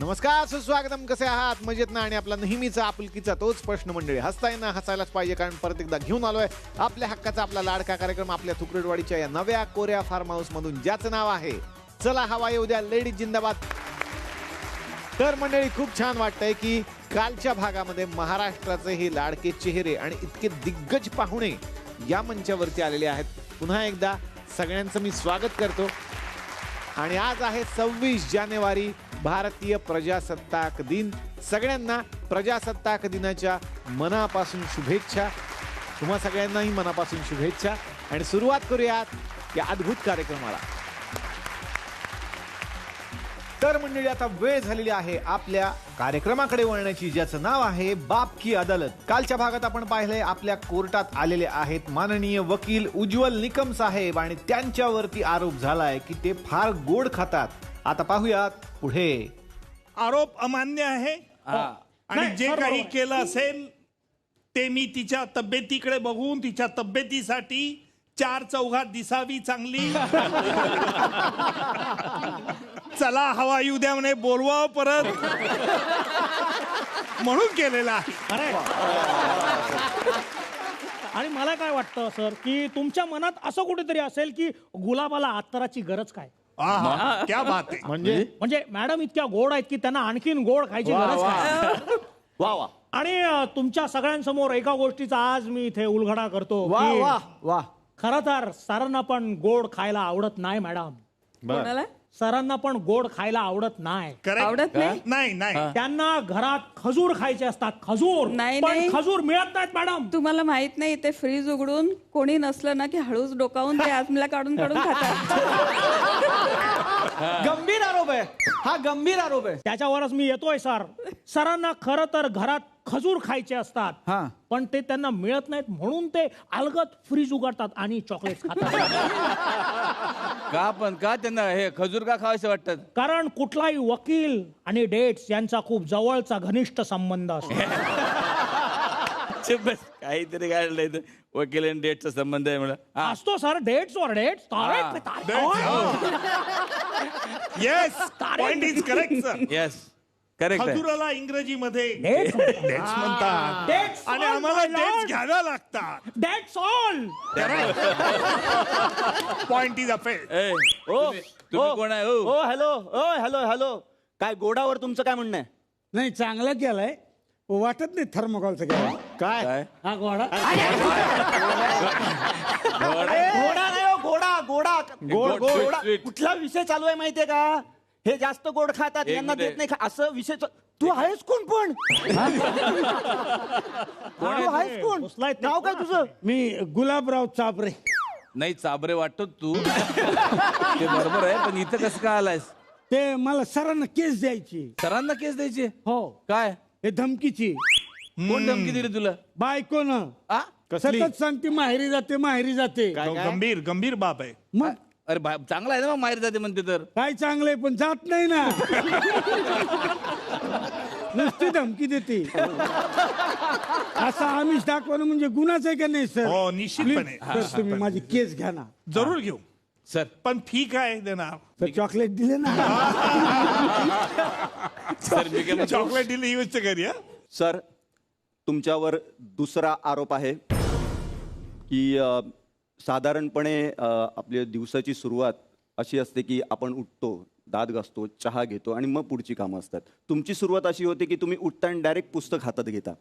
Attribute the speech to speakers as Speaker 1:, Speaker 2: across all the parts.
Speaker 1: नमस्कार, सुस्वागतम. कसे आहात? मजेत ना? आणि आपला नेहमीचा आपुलकीचा तोच प्रश्न मंडळी. हसताय ना? हसायलाच पाहिजे, कारण परत एकदा घेऊन आलोय आपल्या हक्काचा आपला लाडका कार्यक्रम आपल्या थुकरेडवाडीच्या या नव्या कोऱ्या फार्म हाऊस मधून, ज्याचं नाव आहे चला हवा येऊ द्या, लेडीज जिंदाबाद. तर मंडळी, खूप छान वाटतंय की कालच्या भागामध्ये महाराष्ट्राचे हे लाडके चेहरे आणि इतके दिग्गज पाहुणे या मंचावरती आलेले आहेत. पुन्हा एकदा सगळ्यांचं मी स्वागत करतो. आणि आज आहे 26 जानेवारी, भारतीय प्रजासत्ताक दिन. सगळ्यांना प्रजासत्ताक दिनाच्या मनापासून शुभेच्छा. तुम्हा सगळ्यांनाही मनापासून शुभेच्छा. आणि सुरुवात करूयात या अद्भुत कार्यक्रमाला. तर मंडळी, आता वेळ झालेली आहे आपल्या कार्यक्रमाकडे वळण्याची, ज्याचं नाव आहे बाप की अदालत. कालच्या भागात आपण पाहिलंय आपल्या कोर्टात आलेले आहेत माननीय वकील उज्ज्वल निकम साहेब, आणि त्यांच्यावरती आरोप झालाय की ते फार गोड खातात. आता पाहूयात पुढे.
Speaker 2: आरोप अमान्य आहे आणि जे काही केलं असेल ते मी तिच्या तब्येतीकडे बघून तिच्या तब्येतीसाठी 4 चौघात दिसावी चांगली, चला हवा येऊ द्या म्हणे बोलवा परत, म्हणून केलेला आहे.
Speaker 3: आणि मला काय वाटतं सर की तुमच्या मनात असं कुठेतरी असेल की गुलाबाला अत्तराची गरज काय?
Speaker 2: क्या बात आहे.
Speaker 3: म्हणजे मॅडम इतक्या गोड आहेत की त्यांना आणखीन गोड खायची गरज काय?
Speaker 1: वा वा.
Speaker 3: आणि तुमच्या सगळ्यांसमोर एका गोष्टीचा आज मी इथे उलगडा करतो.
Speaker 1: वा वा वा.
Speaker 3: खरं तर सरांना पण गोड खायला आवडत नाही मॅडम.
Speaker 4: कोणाला
Speaker 3: सरांना पण गोड खायला आवडत नाही.
Speaker 2: Correct?
Speaker 4: आवडत नाही?
Speaker 2: नाही नाही.
Speaker 3: त्यांना घरात खजूर खायचे असतात. खजूर
Speaker 4: नाही,
Speaker 3: पण
Speaker 4: नाही.
Speaker 3: खजूर मिळत नाहीत मॅडम.
Speaker 4: तुम्हाला माहित नाही ते फ्रीज उघडून कोणी नसलं ना की हळूच डोकावून ते आतमला काढून खातात.
Speaker 5: गंभीर आरोप आहे हा, गंभीर आरोप आहे.
Speaker 3: त्याच्यावरच मी येतोय सर. सरांना खरं तर घरात खजूर खायचे असतात,
Speaker 5: हा.
Speaker 3: पण ते त्यांना मिळत नाहीत म्हणून ते अलगद फ्रीज उघडतात आणि चॉकलेट खातात.
Speaker 6: का त्यांना हे खजूर का खावायचे वाटतात?
Speaker 3: कारण कुठलाही वकील आणि डेट्स यांचा खूप जवळचा घनिष्ठ संबंध असतो.
Speaker 6: काहीतरी काढलंय वकील आणि डेटचा संबंध आहे मला.
Speaker 3: असतो सर, डेट्स वर dates.
Speaker 2: Yes, point is correct sir.
Speaker 6: Yes, correct आहे.
Speaker 2: खजुराला इंग्रजीमध्ये
Speaker 3: Dates
Speaker 2: dates म्हणतात
Speaker 3: Dates
Speaker 2: आणि
Speaker 3: all
Speaker 2: आम्हाला
Speaker 3: my
Speaker 2: डेट्स
Speaker 3: lord.
Speaker 2: घ्याव्या लागतात.
Speaker 3: That's all.
Speaker 2: Point is Affle.
Speaker 6: तुम्ही कोण आहे? हो,
Speaker 5: ओ हॅलो, ओ हॅलो हॅलो. काय गोडावर तुमचं काय म्हणणं आहे?
Speaker 7: नाही, चांगलं केलंय. वाटत नाही थर्मोकॉलचं केलं.
Speaker 1: काय
Speaker 3: हा घोडा.
Speaker 5: घोडा नाही हो, घोडा घोडा
Speaker 6: गोड,
Speaker 5: घोडा.
Speaker 6: sweet.
Speaker 5: कुठला विषय चालू आहे माहितीये का? हे जास्त गोड खातात,
Speaker 6: एक
Speaker 5: यांना
Speaker 6: मिनिट.
Speaker 5: देत नाही असं विषय तू आहेस कोण पण? तू आहेस कोण?
Speaker 3: उचलायत ते.
Speaker 5: नाव काय तुझं?
Speaker 7: मी गुलाबराव चापरे.
Speaker 6: नाही चाबरे वाटतो तू. ते बरोबर आहे, पण इथं कसं काय आलायस?
Speaker 7: ते मला सरांना केस द्यायची.
Speaker 6: सरांना केस द्यायची?
Speaker 7: हो,
Speaker 6: काय?
Speaker 7: हे धमकीची.
Speaker 6: कोण धमकी दिली तुला?
Speaker 7: बायकोनं
Speaker 1: कसली?
Speaker 7: सतत सांगते माहेरी जाते, माहेरी जाते.
Speaker 2: गंभीर गंभीर बाब आहे.
Speaker 7: मग
Speaker 6: अरे चांगला आहे ना, मग माहेर जाते म्हणते तर.
Speaker 7: काय चांगलंय, पण जात नाही ना. नुसती धमकी देते. असं आमिष दाखवणं म्हणजे गुन्हाच आहे का नाही सर?
Speaker 2: हो, निश्चितपणे.
Speaker 7: Please, सर, तुम्ही माझी केस घ्या ना.
Speaker 2: जरूर घेऊ,
Speaker 6: सर
Speaker 2: पण फी काय देणार?
Speaker 7: तर चॉकलेट दिले ना.
Speaker 6: सर मी काय म्हणतो?
Speaker 2: चॉकलेट दिली ही गोष्ट करी.
Speaker 8: सर, तुमच्यावर दुसरा आरोप आहे की साधारणपणे आपल्या दिवसाची सुरुवात अशी असते की आपण उठतो, दात घासतो, चहा घेतो आणि मग पुढची कामं असतात. तुमची सुरुवात अशी होते की तुम्ही उठता आणि डायरेक्ट पुस्तक हातात घेता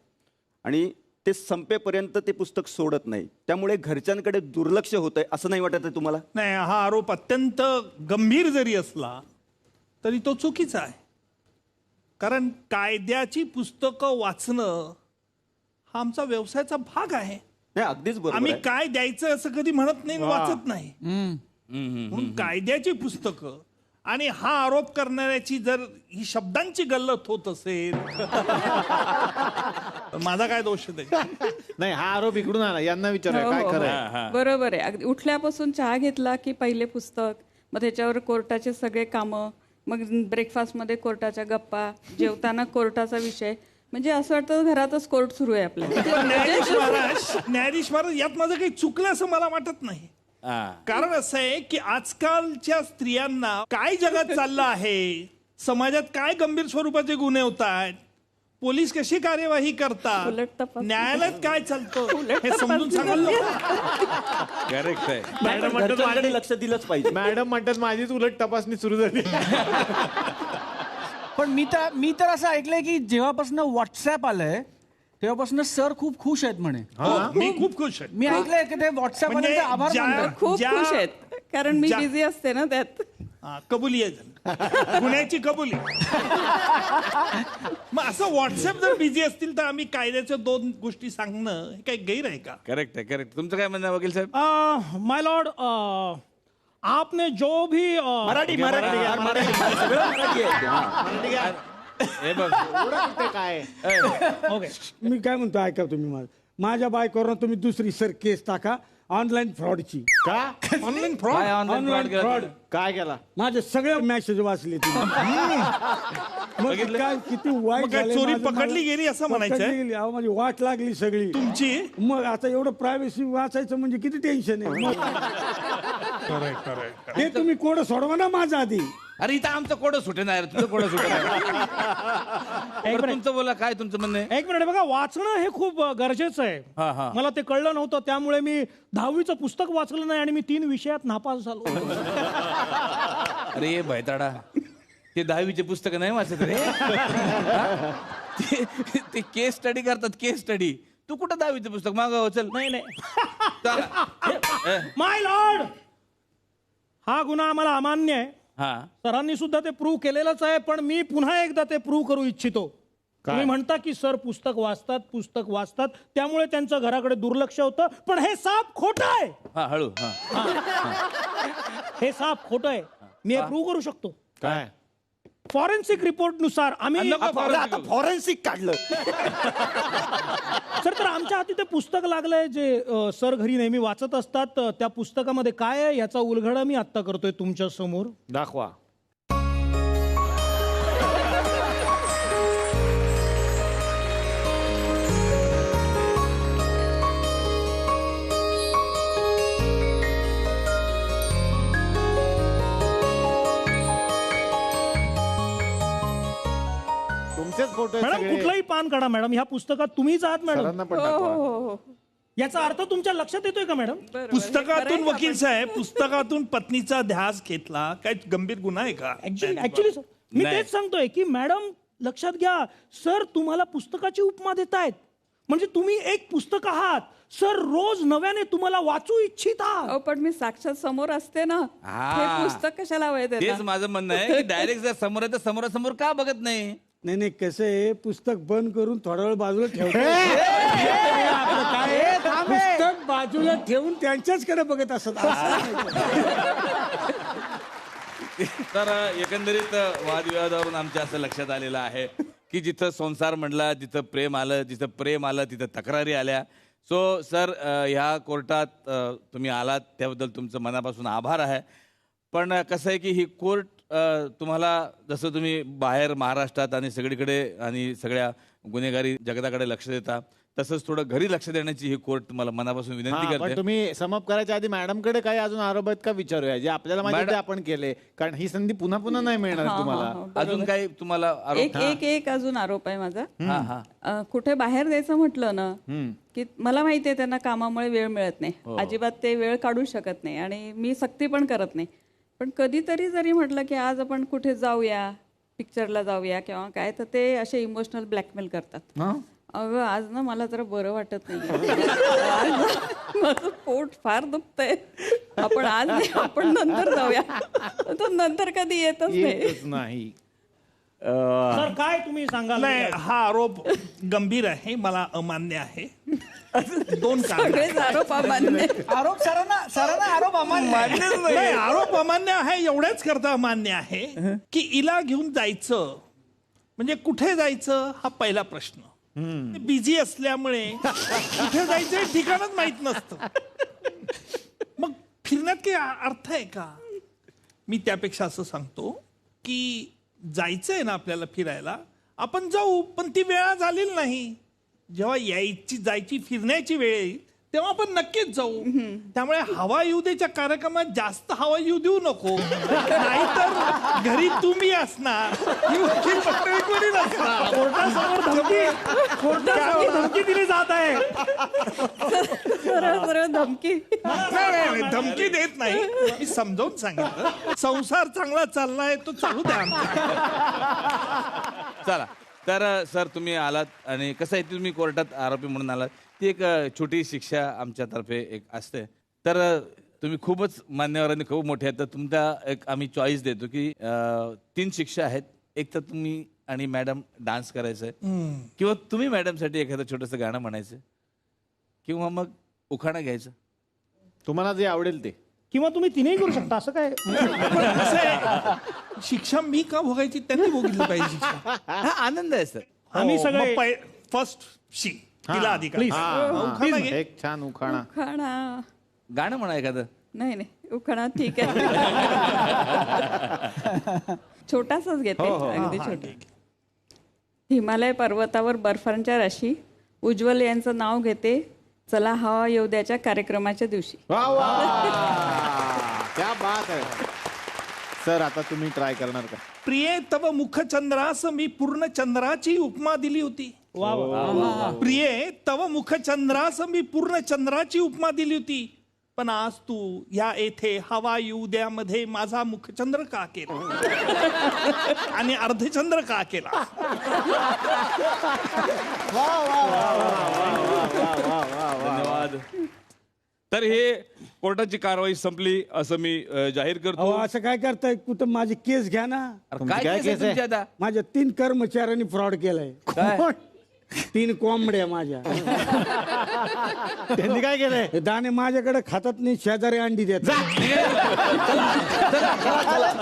Speaker 8: आणि ते संपेपर्यंत ते पुस्तक सोडत नाही. त्यामुळे घरच्यांकडे दुर्लक्ष होतंय, असं नाही वाटत आहे तुम्हाला?
Speaker 2: नाही, हा आरोप अत्यंत गंभीर जरी असला तरी तो चुकीचा आहे. कारण कायद्याची पुस्तकं वाचणं हा आमचा व्यवसायाचा भाग आहे.
Speaker 8: नाही, अगदीच बरोबर
Speaker 2: आम्ही
Speaker 8: आहे.
Speaker 2: काय द्यायचं असं कधी म्हणत नाही, वाचत नाही. म्हणून कायद्याची पुस्तकं आणि हा आरोप करणाऱ्याची जर ही शब्दांची गल्लत होत असेल तर माझा काय दोष आहे त्याच्यात?
Speaker 1: नाही, हा आरोप इकडून आला. यांना विचारूया
Speaker 4: हो,
Speaker 1: काय
Speaker 4: हो,
Speaker 1: खरं
Speaker 4: हो.
Speaker 1: आहे.
Speaker 4: बरोबर आहे. अगदी उठल्यापासून चहा घेतला की पहिले पुस्तक, मग त्याच्यावर कोर्टाचे सगळे कामं, मग ब्रेकफास्टमध्ये कोर्टाच्या गप्पा, जेवताना कोर्टाचा विषय. म्हणजे असं वाटतं घरातच कोर्ट सुरू आहे आपल्या.
Speaker 2: न्यायाधीश महाराज, यात माझं काही चुकलं असं मला वाटत नाही. कारण असं आहे की आजकालच्या स्त्रियांना काय जगात चाललं आहे समाजात काय गंभीर स्वरूपाचे गुन्हे होत आहेत, पोलीस कशी कार्यवाही करतात,
Speaker 4: उलट तपास.
Speaker 2: न्यायालयात काय चालतं हे समजून सांगाल ना.
Speaker 6: करेक्ट आहे.
Speaker 1: मॅडम म्हणतात
Speaker 5: घरच्यांकडे लक्ष दिलंच पाहिजे.
Speaker 1: मॅडम म्हणतात माझीच उलट तपासणी सुरू झाली.
Speaker 9: पण मी तर असं ऐकलंय की जेव्हापासून व्हॉट्सअप आलंय तेव्हापासून सर खूप खुश आहेत म्हणे.
Speaker 2: हो, मी खूप खुश आहे.
Speaker 9: मी ऐकलंय की ते व्हॉट्सअप
Speaker 2: म्हणजे
Speaker 9: आभार
Speaker 2: ज्या-
Speaker 9: मानतात.
Speaker 4: खूप
Speaker 2: ज्या-
Speaker 4: खुश आहेत कारण मी
Speaker 2: ज्या-
Speaker 4: बिझी असते ना त्यात.
Speaker 2: कबुली आहे गुन्ह्याची कबुली. मग असं व्हॉट्सअप जर बिझी असतील तर आम्ही कायद्याच्या 2 गोष्टी सांगणं हे काही गैर आहे का?
Speaker 6: करेक्ट आहे, करेक्ट. तुमचं काय म्हणणं आहे वकील साहेब?
Speaker 3: माय लॉर्ड, आपने जो भी
Speaker 5: मराठी सगळं मराठी आहे. हा.
Speaker 6: हे बघ,
Speaker 1: एवढं कुठे काय
Speaker 3: ओके,
Speaker 7: मी काय म्हणतो ऐका तुम्ही माझ्या बायकोवर तुम्ही दुसरी सर केस टाका ऑनलाईन फ्रॉडची.
Speaker 1: का
Speaker 2: ऑनलाईन फ्रॉड.
Speaker 6: काय online fraud केला
Speaker 7: फ्रॉड
Speaker 6: तुम्ही?
Speaker 1: काय केला?
Speaker 7: माझे सगळे मेसेज वाचले तुम्ही. मग काय किती वाईट
Speaker 2: मग काय
Speaker 7: झालंय
Speaker 2: चोरी
Speaker 7: माझं,
Speaker 2: पकडली
Speaker 7: मला-
Speaker 2: गेली असं म्हणायचंय?
Speaker 7: पकडली गेली. अहो, माझी वाट लागली सगळी.
Speaker 2: तुमची
Speaker 7: मग आता एवढं प्रायव्हसी वाचायचं म्हणजे किती टेन्शन आहे मग. हे तुम्ही कोड सोडवा ना माझा आधी.
Speaker 6: अरे इथं आमचं कोडं सुटे नाही, तुझं कोडं सुटे नाही. बरं, तुमचं बोला, काय तुमचं म्हणणं आहे?
Speaker 3: एक मिनिट बघा, वाचणं हे खूप गरजेचं
Speaker 6: हा, हा.
Speaker 3: आहे. मला ते कळलं नव्हतं, त्यामुळे मी 10वीचं पुस्तक वाचलं नाही आणि मी 3 विषयात नापास झालो.
Speaker 6: अरे भयताडा, ते 10वीचे पुस्तक नाही वाचत रे. हा? ते केस स्टडी करतात, केस स्टडी. तू कुठं 10वीचं पुस्तक मागव? चल.
Speaker 3: नाही नाही
Speaker 6: चला.
Speaker 3: माय लॉर्ड, हा गुन्हा आम्हाला अमान्य आहे.
Speaker 6: हा,
Speaker 3: सरांनी सुद्धा ते प्रूव्ह केलेलंच आहे, पण मी पुन्हा एकदा ते प्रूव्ह करू इच्छितो. तुम्ही म्हणता की सर पुस्तक वाचतात त्यामुळे त्यांचं घराकडे दुर्लक्ष होतं, पण हे साफ खोटं आहे.
Speaker 6: हा, हळू. हा.
Speaker 3: हे साफ खोटं आहे. मी हे प्रूव्ह करू शकतो.
Speaker 1: काय
Speaker 3: फॉरेन्सिक रिपोर्ट नुसार आम्ही
Speaker 6: नको
Speaker 5: आता फॉरेन्सिक काढलं.
Speaker 3: सर, तर आमच्या हाती ते पुस्तक लागलंय जे सर घरी नेहमी वाचत असतात. त्या पुस्तकामध्ये काय आहे याचा उलगडा मी आत्ता करतोय तुमच्या समोर.
Speaker 1: दाखवा. तुमचेच फोटो आहेत
Speaker 3: मॅडम
Speaker 1: सगळे.
Speaker 3: कुठलंही पान काढा मॅडम, ह्या पुस्तकात तुम्हीच आहात मॅडम.
Speaker 1: सरांना पण
Speaker 4: हो
Speaker 1: दाखवा.
Speaker 4: हो हो
Speaker 3: याचा अर्थ तुमच्या लक्षात येतोय का मॅडम?
Speaker 4: बरोबर.
Speaker 2: पुस्तकातून
Speaker 4: हे
Speaker 2: वकील साहेब, पुस्तकातून पत्नीचा ध्यास घेतला, काय गंभीर गुन्हा आहे का?
Speaker 3: ऍक्च्युली सर मी
Speaker 6: नाही.
Speaker 3: तेच सांगतोय की मॅडम लक्षात घ्या, सर तुम्हाला पुस्तकाची उपमा देतायत. म्हणजे तुम्ही एक पुस्तक आहात सर, रोज नव्याने तुम्हाला वाचू इच्छित आहात.
Speaker 4: अहो, पण मी साक्षात समोर असते ना.
Speaker 6: हा.
Speaker 4: हे पुस्तक कशाला हवंय
Speaker 6: तेच
Speaker 4: त्याला?
Speaker 6: माझं म्हणणं आहे की डायरेक्ट जर समोर आहे तर समोरासमोर का बघत नाही?
Speaker 7: नाही कसं आहे, पुस्तक बंद करून थोडा वेळ बाजूला ठेवतो. आपलं काय आहे, पुस्तक बाजूला ठेवून त्यांच्याचकडे बघत असत.
Speaker 6: तर एकंदरीत वादविवादावरून आमच्या असं लक्षात आलेलं आहे की जिथं संसार म्हणला तिथं प्रेम आलं, जिथं प्रेम आलं तिथं तक्रारी आल्या. सो सर, ह्या कोर्टात तुम्ही आलात त्याबद्दल तुमचं मनापासून आभार आहे. पण कसं आहे की ही कोर्ट तुम्हाला, जसं तुम्ही बाहेर महाराष्ट्रात आणि सगळीकडे आणि सगळ्या गुन्हेगारी जगताकडे लक्ष देता, तसंच थोडं घरी लक्ष देण्याची ही कोर्ट तुम्हाला मनापासून विनंती
Speaker 1: हा, पण
Speaker 6: करते.
Speaker 1: तुम्ही समप करायच्या आधी मॅडमकडे काही अजून आरोप आहेत का विचारूया, जे आपल्याला माहिती
Speaker 6: मॅडम-
Speaker 1: ते आपण केले, कारण ही संधी पुन्हा पुन्हा नाही मिळणार
Speaker 4: हा, हा,
Speaker 1: तुम्हाला.
Speaker 4: हा, बरोबर.
Speaker 6: अजून काही तुम्हाला आरोप?
Speaker 4: एक अजून आरोप आहे माझा.
Speaker 6: हा हा
Speaker 4: कुठे बाहेर द्यायचं म्हटलं ना की मला माहितीये त्यांना कामामुळे वेळ मिळत नाही, अजिबात ते वेळ काढू शकत नाही आणि मी सक्ती पण करत नाही. पण कधीतरी जरी म्हटलं की आज आपण कुठे जाऊया, पिक्चरला जाऊया किंवा काय, तर ते असे इमोशनल ब्लॅकमेल करतात. अगं आज ना मला जरा बरं वाटत नाही, माझं पोट फार दुखतंय, आपण आज नाही, आपण नंतर जाऊया. तो नंतर कधी येतच नाही.
Speaker 1: येतच नाही.
Speaker 3: सर काय तुम्ही सांगाल?
Speaker 2: नाही, हा आरोप गंभीर आहे, मला अमान्य आहे. 2 कारण.
Speaker 4: सगळेच आरोप अमान्य.
Speaker 9: आरोप सरांना आरोप अमान्य.
Speaker 2: नाही, आरोप अमान्य आहे एवढ्याच करता अमान्य आहे की हिला घेऊन जायचं म्हणजे कुठे जायचं हा पहिला प्रश्न. बिझी असल्यामुळे कुठे जायचं हे ठिकाणच माहित नसतं. मग फिरण्यात काही अर्थ आहे का? मी त्यापेक्षा असं सांगतो की जायचंय ना आपल्याला फिरायला, आपण जाऊ, पण ती वेळा झालेली नाही. जेव्हा जायची फिरण्याची वेळ येईल तेव्हा आपण नक्कीच जाऊ. त्यामुळे हवा येऊ देच्या कार्यक्रमात जास्त हवा येऊ देऊ नको, नाहीतर घरी तुम्ही असणार, ही वकील पत्रविक्री नसणार.
Speaker 3: कोर्टासमोर धमकी दिली जात आहे.
Speaker 4: सरळ सरळ धमकी.
Speaker 2: नाही, धमकी देत नाही, मी समजावून सांगितलं. संसार चांगला चाललाय तो चालू द्या आमचा.
Speaker 6: चला तर सर तुम्ही आलात आणि कसं आहे तुम्ही कोर्टात आरोपी म्हणून आलात, ती एक छोटी शिक्षा आमच्यातर्फे एक असते. तर तुम्ही खूपच मान्यवरांनी खूप मोठे आहेत, तर तुमचा एक आम्ही चॉईस देतो की 3 शिक्षा आहेत. एक तर तुम्ही आणि मॅडम डान्स करायचं आहे, किंवा तुम्ही मॅडमसाठी एखादं छोटंसं गाणं म्हणायचं, किंवा मग उखाणा घ्यायचं.
Speaker 1: तुम्हाला जे आवडेल ते.
Speaker 3: किंवा तुम्ही तिनेही करू शकता, असं काय.
Speaker 2: पण कसं आहे, शिक्षा मी का भोगायची, त्यांनी भोगितली पाहिजे शिक्षा.
Speaker 6: हा आनंद आहे सर.
Speaker 3: आम्ही सगळे
Speaker 2: फर्स्ट शी तिला अधिकार.
Speaker 3: प्लीज.
Speaker 2: उखाणा घे.
Speaker 1: एक छान उखाणा.
Speaker 4: उखाणा
Speaker 6: गाणं म्हणा एखादं.
Speaker 4: नाही उखाणा ठीक आहे. छोटासाच घेते, अगदी छोटा. हिमालय पर्वतावर बर्फांच्या राशी, उज्ज्वल यांचं नाव घेते, चला हवा येऊ द्याच्या कार्यक्रमाच्या दिवशी.
Speaker 1: वा वा, क्या बात आहे. सर आता तुम्ही ट्राय करणार का?
Speaker 2: प्रिये तव मुखचंद्रास मी पूर्ण चंद्राची उपमा दिली होती.
Speaker 3: वा वा.
Speaker 2: प्रिये तव मुखचंद्रास मी पूर्ण चंद्राची उपमा दिली होती, पण आज तू या येथे हवा येऊ द्यामध्ये माझा मुखचंद्र का केला आणि अर्धचंद्र का केला?
Speaker 6: धन्यवाद. तर हे कोर्टाची कारवाई संपली असं मी जाहीर
Speaker 7: अहो
Speaker 6: करतो.
Speaker 7: असं काय करताय, कुठं माझी केस घ्या ना.
Speaker 6: अरे काय केस आहे तुमची आता?
Speaker 7: माझ्या 3 कर्मचाऱ्यांनी फ्रॉड केलाय.
Speaker 6: काय?
Speaker 7: 3 कोंबड्या माझ्या.
Speaker 1: त्यांनी काय केलंय?
Speaker 7: हे दाणे माझ्याकडे खातात नाही, शेजारी अंडी देतात.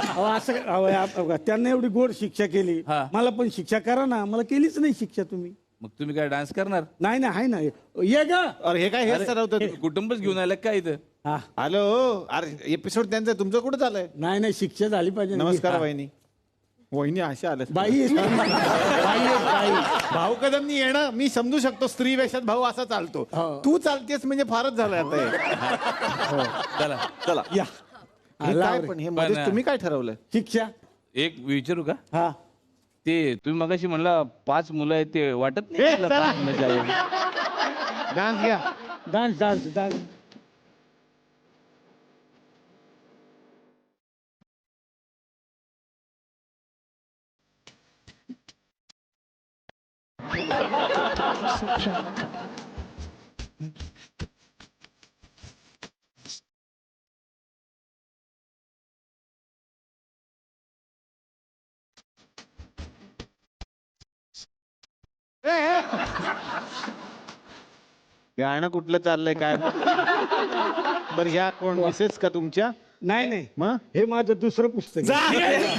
Speaker 7: अहो, असं त्यांना एवढी गोड शिक्षा केली,
Speaker 6: हा.
Speaker 7: मला पण शिक्षा करा ना. मला केलीच नाही शिक्षा तुम्ही.
Speaker 6: मग तुम्ही काय डान्स करणार?
Speaker 7: नाही ना, आहे ना, ये ग.
Speaker 1: अरे हे काय हेच ठरवतं?
Speaker 6: तुम्ही कुटुंबच घेऊन आलं काय इथं?
Speaker 7: हा.
Speaker 1: हॅलो, अरे एपिसोड त्यांचा तुमचं कुठं चाललंय?
Speaker 7: नाही नाही, शिक्षा झाली पाहिजे ना.
Speaker 1: नमस्कार वहिनी. वहिनी अशा आल्या.
Speaker 7: बाई आहेस तुम्ही. बाई आहेस, बाई.
Speaker 1: भाऊ कदमनी येणं मी समजू शकतो, स्त्री वेशात भाऊ असा चालतो.
Speaker 7: हो.
Speaker 1: तू चालतेस म्हणजे फारच झालं आता हे.
Speaker 6: चला चला.
Speaker 7: या.
Speaker 1: हे काय पण हे मध्येच
Speaker 6: पण-
Speaker 1: तुम्ही काय ठरवलंय?
Speaker 7: शिक्षा.
Speaker 6: एक विचारू का?
Speaker 7: हा.
Speaker 6: ते तुम्ही मगाशी म्हणला 5 मुलं आहेत, ते वाटत नाही तुला 5 मुलाची आई आहे?
Speaker 1: डान्स घ्या.
Speaker 7: Dance dance dance.
Speaker 1: गाणं कुठलं चाललंय काय? बरं ह्या कोण मिसेस का तुमच्या?
Speaker 7: नाही नाही,
Speaker 1: मग
Speaker 7: हे माझं दुसरं पुस्तक आहे.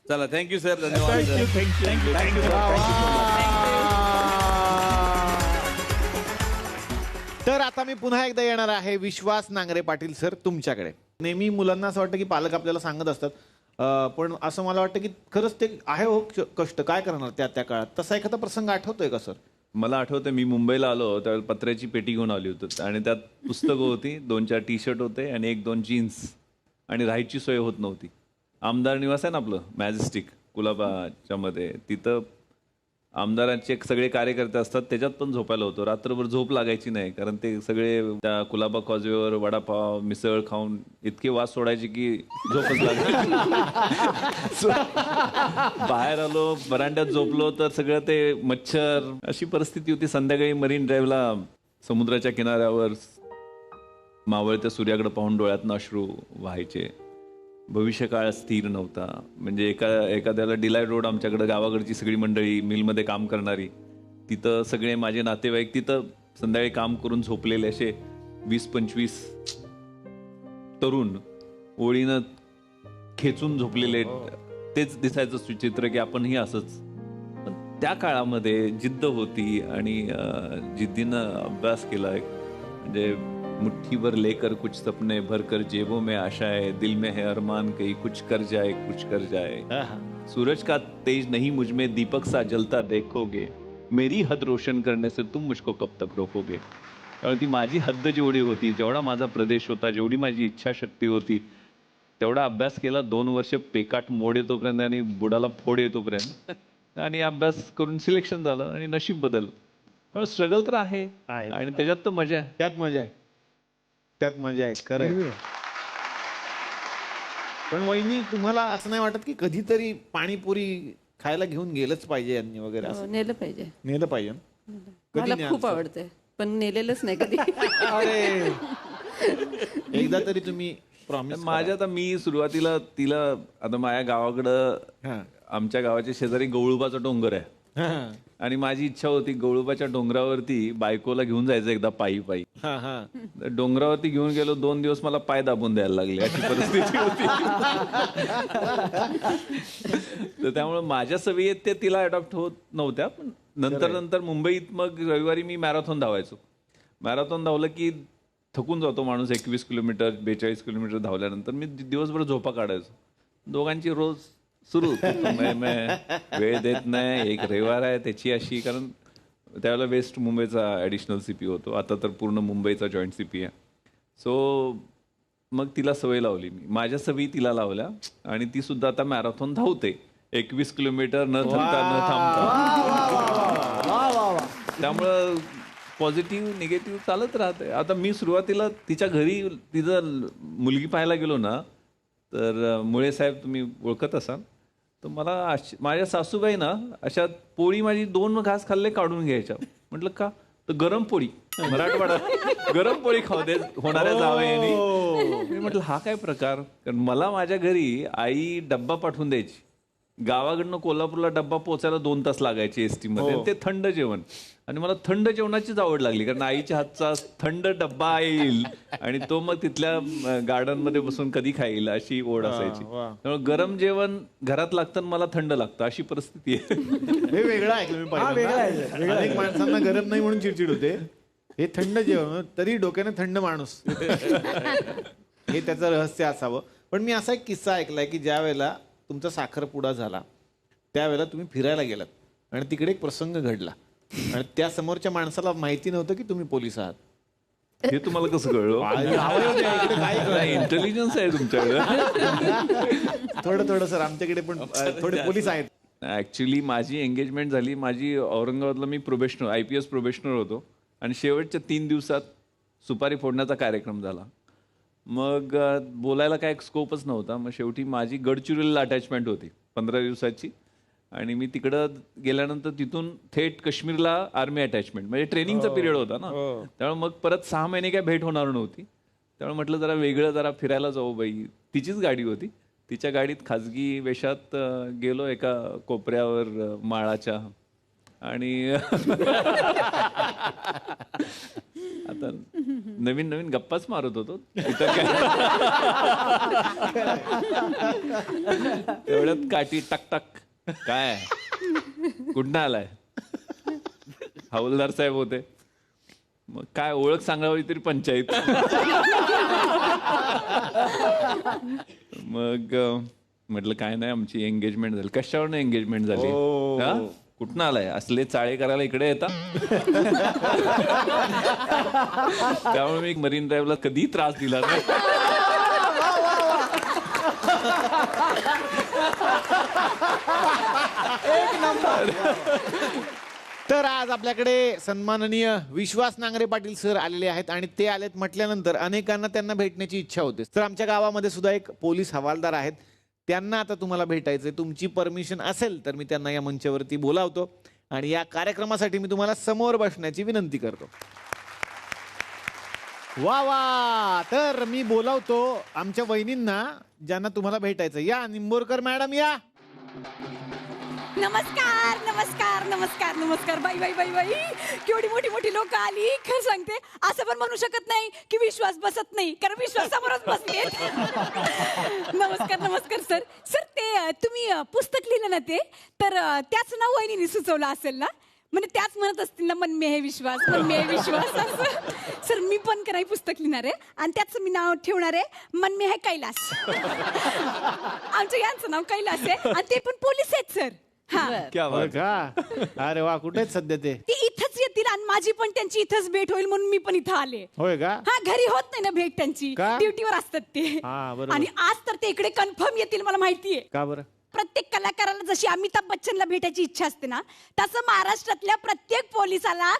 Speaker 6: चला थँक्यू सर. धन्यवाद सर.
Speaker 1: तर आता मी पुन्हा एकदा येणार आहे विश्वास नांगरे पाटील सर तुमच्याकडे. नेहमी मुलांना असं वाटतं की पालक आपल्याला सांगत असतात, पण असं मला वाटतं की खरंच ते आहे हो कष्ट, काय करणार त्या काळात. तसा एखादा प्रसंग आठवतोय का सर?
Speaker 10: मला आठवतं मी मुंबईला आलो त्यावेळेस पत्र्याची पेटी घेऊन आली होती आणि त्यात पुस्तकं होती, 2-4 टी-शर्ट होते आणि 1-2 जीन्स, आणि राहायची सोय होत नव्हती. आमदार निवास आहे ना आपलं मॅजेस्टिक कुलाबाच्या मध्ये, तिथं आमदारांचे सगळे कार्यकर्ते असतात, त्याच्यात पण झोपायला होतो. रात्रभर झोप लागायची नाही, कारण ते सगळे त्या कुलाबा कॉजवेवर वडापाव मिसळ खाऊन इतके वास सोडायचे की झोपच लागायची. बाहेर आलो, बरांड्यात झोपलो तर सगळं ते मच्छर, अशी परिस्थिती होती. संध्याकाळी मरीन ड्राईव्हला समुद्राच्या किनाऱ्यावर मावळत्या सूर्याकडे पाहून डोळ्यातनं अश्रू व्हायचे. भविष्यकाळ स्थिर नव्हता. म्हणजे एखाद्याला डिलाय रोड, आमच्याकडे गावाकडची सगळी मंडळी मिलमध्ये काम करणारी, तिथं सगळे माझे नातेवाईक तिथं संध्याकाळी काम करून झोपलेले असे 20-25 तरुण ओळीनं खेचून झोपलेले, तेच दिसायचं चित्र की आपणही असंच. पण त्या काळामध्ये जिद्द होती आणि जिद्दीनं अभ्यास केला. म्हणजे मुट्ठी भर लेकर कुछ सपने भर कर जेबों में आशाएं, दिल में है अरमान कहीं कुछ कर जाए. सूरज का तेज नहीं मुझ में दीपक सा जलता देखोगे, मेरी हद रोशन करने से तुम मुझको कब तक रोकोगे. कारण ती माझी हद्द जेवढी होती, जेवढा माझा प्रदेश होता, जेवढी माझी इच्छाशक्ती होती, तेवढा अभ्यास केला 2 वर्ष पेकाट मोड येतोपर्यंत आणि बुडाला फोड येतोपर्यंत, आणि अभ्यास करून सिलेक्शन झालं आणि नशीब बदललं. स्ट्रगल तर आहे आणि त्याच्यात तर मजा आहे.
Speaker 1: त्यात मजा आहे, त्यात मजा आहे, खरं आहे. पण वहिनी, तुम्हाला असं नाही वाटत की कधीतरी पाणीपुरी खायला घेऊन गेलंच पाहिजे यांनी वगैरे असं?
Speaker 11: नेलं पाहिजे.
Speaker 1: नेलं पाहिजे ना? कधी
Speaker 11: मला
Speaker 1: न्याल
Speaker 11: खूप
Speaker 1: सर?
Speaker 11: आवडते पण नेलेलंच नाही कधी.
Speaker 1: अरे, एकदा तरी तुम्ही प्रॉमिस.
Speaker 10: माझ्या आता मी सुरुवातीला तिला, आता माझ्या गावाकडं आमच्या गावाच्या शेजारी गवळुबाचा डोंगर आहे आणि माझी इच्छा होती गवळुबाच्या डोंगरावरती बायकोला घेऊन जायचं एकदा पायी पायी. डोंगरावरती घेऊन गेलो, 2 दिवस मला पाय दाबून द्यायला लागले अशी परिस्थिती होती. तर त्यामुळे माझ्या सवयी आहेत ते तिला अडॉप्ट होत नव्हत्या. पण नंतर मुंबईत मग रविवारी मी मॅरेथॉन धावायचो. मॅरेथॉन धावलं की थकून जातो माणूस. 21 किलोमीटर 42 किलोमीटर धावल्यानंतर मी दिवसभर झोपा काढायचो. दोघांची रोज सुरू, वेळ देत नाही, एक रविवार आहे त्याची अशी. कारण त्यावेळेला वेस्ट मुंबईचा ॲडिशनल CP होतो, आता तर पूर्ण मुंबईचा जॉईंट CP आहे. सो मग तिला सवय लावली मी, माझ्या सवयी तिला लावल्या आणि ती सुद्धा आता मॅरेथॉन धावते 21 किलोमीटर न थकता न थांबता. त्यामुळं पॉझिटिव्ह निगेटिव्ह चालत राहते. आता मी सुरुवातीला तिच्या घरी तिचं मुलगी पाहायला गेलो ना, तर मुळे साहेब तुम्ही ओळखत असाल, तर मला माझ्या सासूबाई ना अशा पोळी माझी 2 घास खाल्ले काढून घ्यायच्या. म्हटलं का? तर गरम पोळी, मराठवाडा गरम पोळी खाऊ दे होणाऱ्या जावयानी. मी म्हटलं हा काय प्रकार? कारण मला माझ्या घरी आई डब्बा पाठवून द्यायची. गावाकडनं कोल्हापूरला डब्बा पोचायला 2 तास लागायचे एसटी मध्ये. ते थंड जेवण, आणि मला थंड जेवणाचीच आवड लागली. कारण आईच्या हातचा थंड डब्बा येईल आणि तो मग तिथल्या गार्डन मध्ये बसून कधी खाईल अशी ओढ असायची. त्यामुळे गरम जेवण घरात लागतं, मला थंड लागतं, अशी परिस्थिती आहे.
Speaker 1: हे वेगळं ऐकलं मी पहिल्यांदा. अनेक माणसांना गरम नाही म्हणून चिडचिड होते. हे थंड जेवण, तरी डोक्याने थंड माणूस, हे त्याचं रहस्य असावं. पण मी असा एक किस्सा ऐकलाय की ज्या वेळेला तुमचा साखरपुडा झाला त्यावेळेला तुम्ही फिरायला गेलात आणि तिकडे एक प्रसंग घडला आणि त्या समोरच्या माणसाला माहिती नव्हतं की तुम्ही पोलीस आहात.
Speaker 10: हे तुम्हाला कसं कळलं? इंटेलिजन्स आहे तुमच्याकडे.
Speaker 1: थोडं सर, आमच्याकडे पण थोडे पोलीस आहेत.
Speaker 10: ऍक्च्युली माझी एंगेजमेंट झाली. माझी औरंगाबादला, मी प्रोबेशनर IPS प्रोबेशनर होतो आणि शेवटच्या 3 दिवसात सुपारी फोडण्याचा कार्यक्रम झाला. मग बोलायला काय स्कोपच नव्हता. मग शेवटी माझी गडचिरोलीला अटॅचमेंट होती 15 दिवसाची आणि मी तिकडं गेल्यानंतर तिथून थेट काश्मीरला आर्मी अटॅचमेंट, म्हणजे ट्रेनिंगचा पिरियड होता ना. त्यामुळे मग परत 6 महिने काय भेट होणार नव्हती. त्यामुळे म्हटलं जरा वेगळं, जरा फिरायला जाऊ बाई. तिचीच गाडी होती. तिच्या गाडीत खाजगी वेशात गेलो एका कोपऱ्यावर माळाच्या, आणि आता नवीन गप्पाच मारत होतो इतर काय. तेवढ्यात काठी टक टक, काय कुठं आलाय? हवालदार साहेब होते. मग काय ओळख सांगावी तरी पंचायत. मग म्हटलं काय नाही, आमची एंगेजमेंट झाली. कशावर एंगेजमेंट झाली? कुठं आलाय? असले चाळे करायला इकडे येता? त्यामुळे मी मरीन ड्राईव्हला कधी त्रास दिला नाही.
Speaker 1: तर आज आपल्याकडे सन्माननीय विश्वास नांगरे पाटील सर आलेले आहेत आणि ते आलेत म्हटल्यानंतर अनेकांना त्यांना भेटण्याची इच्छा होते. तर आमच्या गावामध्ये सुद्धा एक पोलीस हवालदार आहेत, त्यांना आता तुम्हाला भेटायचंय. तुमची परमिशन असेल तर मी त्यांना या मंचावरती बोलावतो आणि या कार्यक्रमासाठी मी तुम्हाला समोर बसण्याची विनंती करतो. वा वा. तर मी बोलावतो आमच्या वहिनींना ज्यांना तुम्हाला भेटायचं. या निंबोरकर मॅडम या.
Speaker 12: नमस्कार नमस्कार नमस्कार नमस्कार. बाई बाई बाई बाई, केवढी मोठी मोठी लोक आली. खरं सांगते, असं पण म्हणू शकत नाही की विश्वास बसत नाही, कारण विश्वास समोरच बसले. नमस्कार नमस्कार सर. सर, ते तुम्ही पुस्तक लिहिलं ना, ते तर त्याच नाव वहिनीने सुचवलं असेल ना? म्हणजे त्याच म्हणत असतील ना, मन में है विश्वास, मन में है विश्वास असं. सर, मी पण काही पुस्तक लिहिणार आहे आणि त्याचं मी नाव ठेवणार आहे मन में है कैलास. आमचं यांचं नाव कैलास आहे आणि ते पण पोलीस आहेत सर.
Speaker 8: क्या
Speaker 1: होय
Speaker 8: बात.
Speaker 1: का? अरे वा, कुठे आहेत सध्या ते?
Speaker 12: ती इथंच येतील आणि माझी पण त्यांची इथंच भेट होईल म्हणून मी पण इथं आले.
Speaker 1: होय का?
Speaker 12: हा, घरी होत नाही ना भेट त्यांची,
Speaker 1: का?
Speaker 12: ड्युटीवर असतात ते.
Speaker 1: हा, बरोबर.
Speaker 12: आणि आज तर ते इकडे कन्फर्म येतील मला माहितीये.
Speaker 1: का बरं?
Speaker 12: प्रत्येक कलाकाराला जशी अमिताभ बच्चनला भेटायची इच्छा असते ना, तसं महाराष्ट्रातल्या प्रत्येक पोलिसाला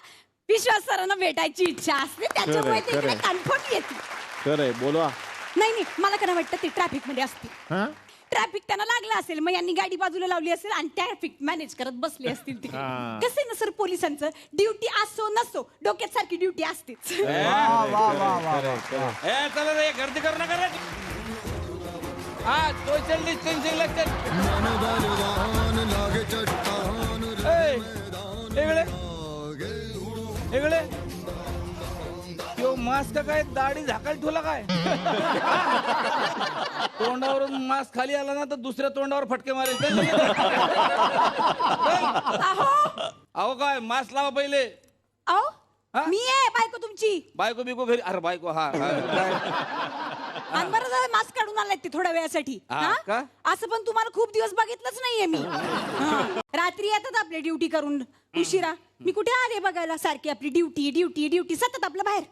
Speaker 12: विश्वास सरांना भेटायची इच्छा असते. त्याच्यामुळे ते इकडे कन्फर्म येतील.
Speaker 1: खरंय, बोलवा.
Speaker 12: नाही, मला काय वाटतं ते ट्रॅफिक मध्ये असतील.
Speaker 1: हा?
Speaker 12: ट्रॅफिक त्यांना लागलं असेल, मग यांनी गाडी बाजूला लावली असेल आणि ट्रॅफिक मॅनेज करत बसले असतील तिकडे.
Speaker 1: हा.
Speaker 12: कसं आहे ना सर, पोलिसांचं ड्युटी असो नसो, डोक्यात सारखी ड्युटी असतेच.
Speaker 6: चला रे, गर्दी करू नका रे. हा, सोशल डिस्टन्सिंग लेक्चर. वेगळे तो मास्क काय दाढी झाकायला ठेवला काय? तोंडावरून मास्क खाली आला ना तर दुसऱ्या तोंडावर फटके मारेल. अहो काय मास्क लावा पहिले.
Speaker 12: अहो, मी आहे बायको तुमची.
Speaker 6: बायको बिको घरी? अरे बायको, हा
Speaker 12: आणि बरं झालं मास्क काढून आलाय ते थोड्या वेळासाठी.
Speaker 6: हा, का?
Speaker 12: असं पण तुम्हाला खूप दिवस बघितलंच नाहीये मी. रात्री येतात आपले ड्युटी करून उशिरा. मी कुठे आले बघायला, सारखी आपली ड्युटी ड्युटी ड्युटी सतत आपलं बाहेर.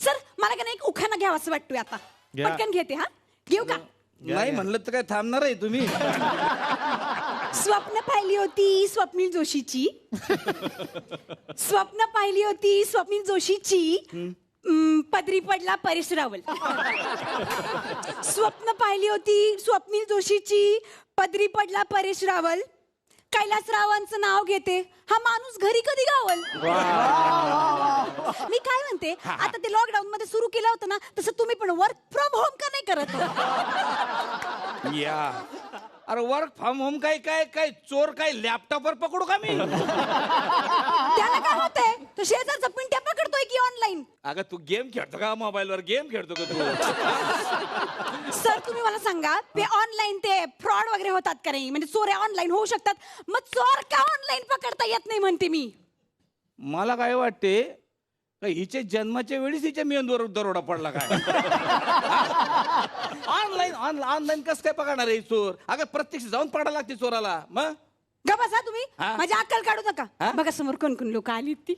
Speaker 12: सर, मला का नाही उखाणा घ्यावा असं वाटतोय आता. पटकन घेते. हा, घेऊ का?
Speaker 6: नाही म्हणलं तर काय थांबणार आहे तुम्ही?
Speaker 12: स्वप्न पाहिली होती स्वप्नील जोशीची. स्वप्न पाहिली होती स्वप्नील जोशीची, पदरी पडला परेश रावल. स्वप्न पाहिली होती स्वप्नील जोशीची, पदरी पडला परेश रावल. कैलासरावांचं नाव घेते, हा माणूस घरी कधी गावल. मी काय म्हणते, आता ते लॉकडाऊन मध्ये सुरू केलं होतं ना, तसं तुम्ही पण वर्क फ्रॉम होम का नाही करत?
Speaker 6: या, अरे वर्क फ्रॉम होम काय काय काय चोर काय लॅपटॉपवर पकडू का मी?
Speaker 12: त्याला काय होतंय, तो शेजारचा पिंट्या पकडतोय की ऑनलाईन.
Speaker 6: अगं तू गेम खेळतो का मोबाईलवर? गेम खेळतो का तू?
Speaker 12: सर, तुम्ही मला सांगा, ते ऑनलाईन ते फ्रॉड वगैरे होतात का नाही? म्हणजे चोऱ्या ऑनलाईन होऊ शकतात, मग चोर का ऑनलाईन पकडता येत नाही म्हणते मी.
Speaker 6: मला काय वाटते का हिच्या जन्माच्या वेळीच हिच्या मेंदूवर दरोडा पडला काय? ऑनलाईन कसं काय पकडणार आहे चोर? अगं प्रत्यक्ष जाऊन पडायला लागते चोराला. मग
Speaker 12: ग बसा तुम्ही, माझी अक्कल काढू नका. बघा समोर कोण कोण लोक आली ती.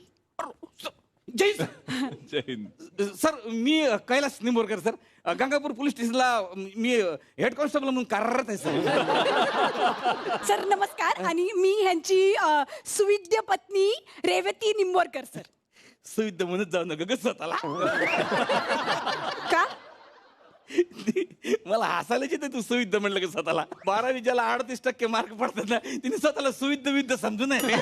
Speaker 6: जय
Speaker 10: जय हिंद.
Speaker 6: सर, मी कैलास निंबोरकर सर, गंगापूर पोलीस स्टेशनला मी हेड कॉन्स्टेबल म्हणून कार्यरत आहे सर.
Speaker 12: सर नमस्कार. आणि मी ह्यांची सुविद्य पत्नी रेवती निंबोरकर सर.
Speaker 6: सुविधा म्हणत जाऊ नका ग स्वतःला.
Speaker 12: का?
Speaker 6: मला हसायलाच येते तू सुविधा म्हणलं का स्वतःला. 12वी ज्याला 38% मार्क पडतात ना, तिने स्वतःला सुविधा समजू नये.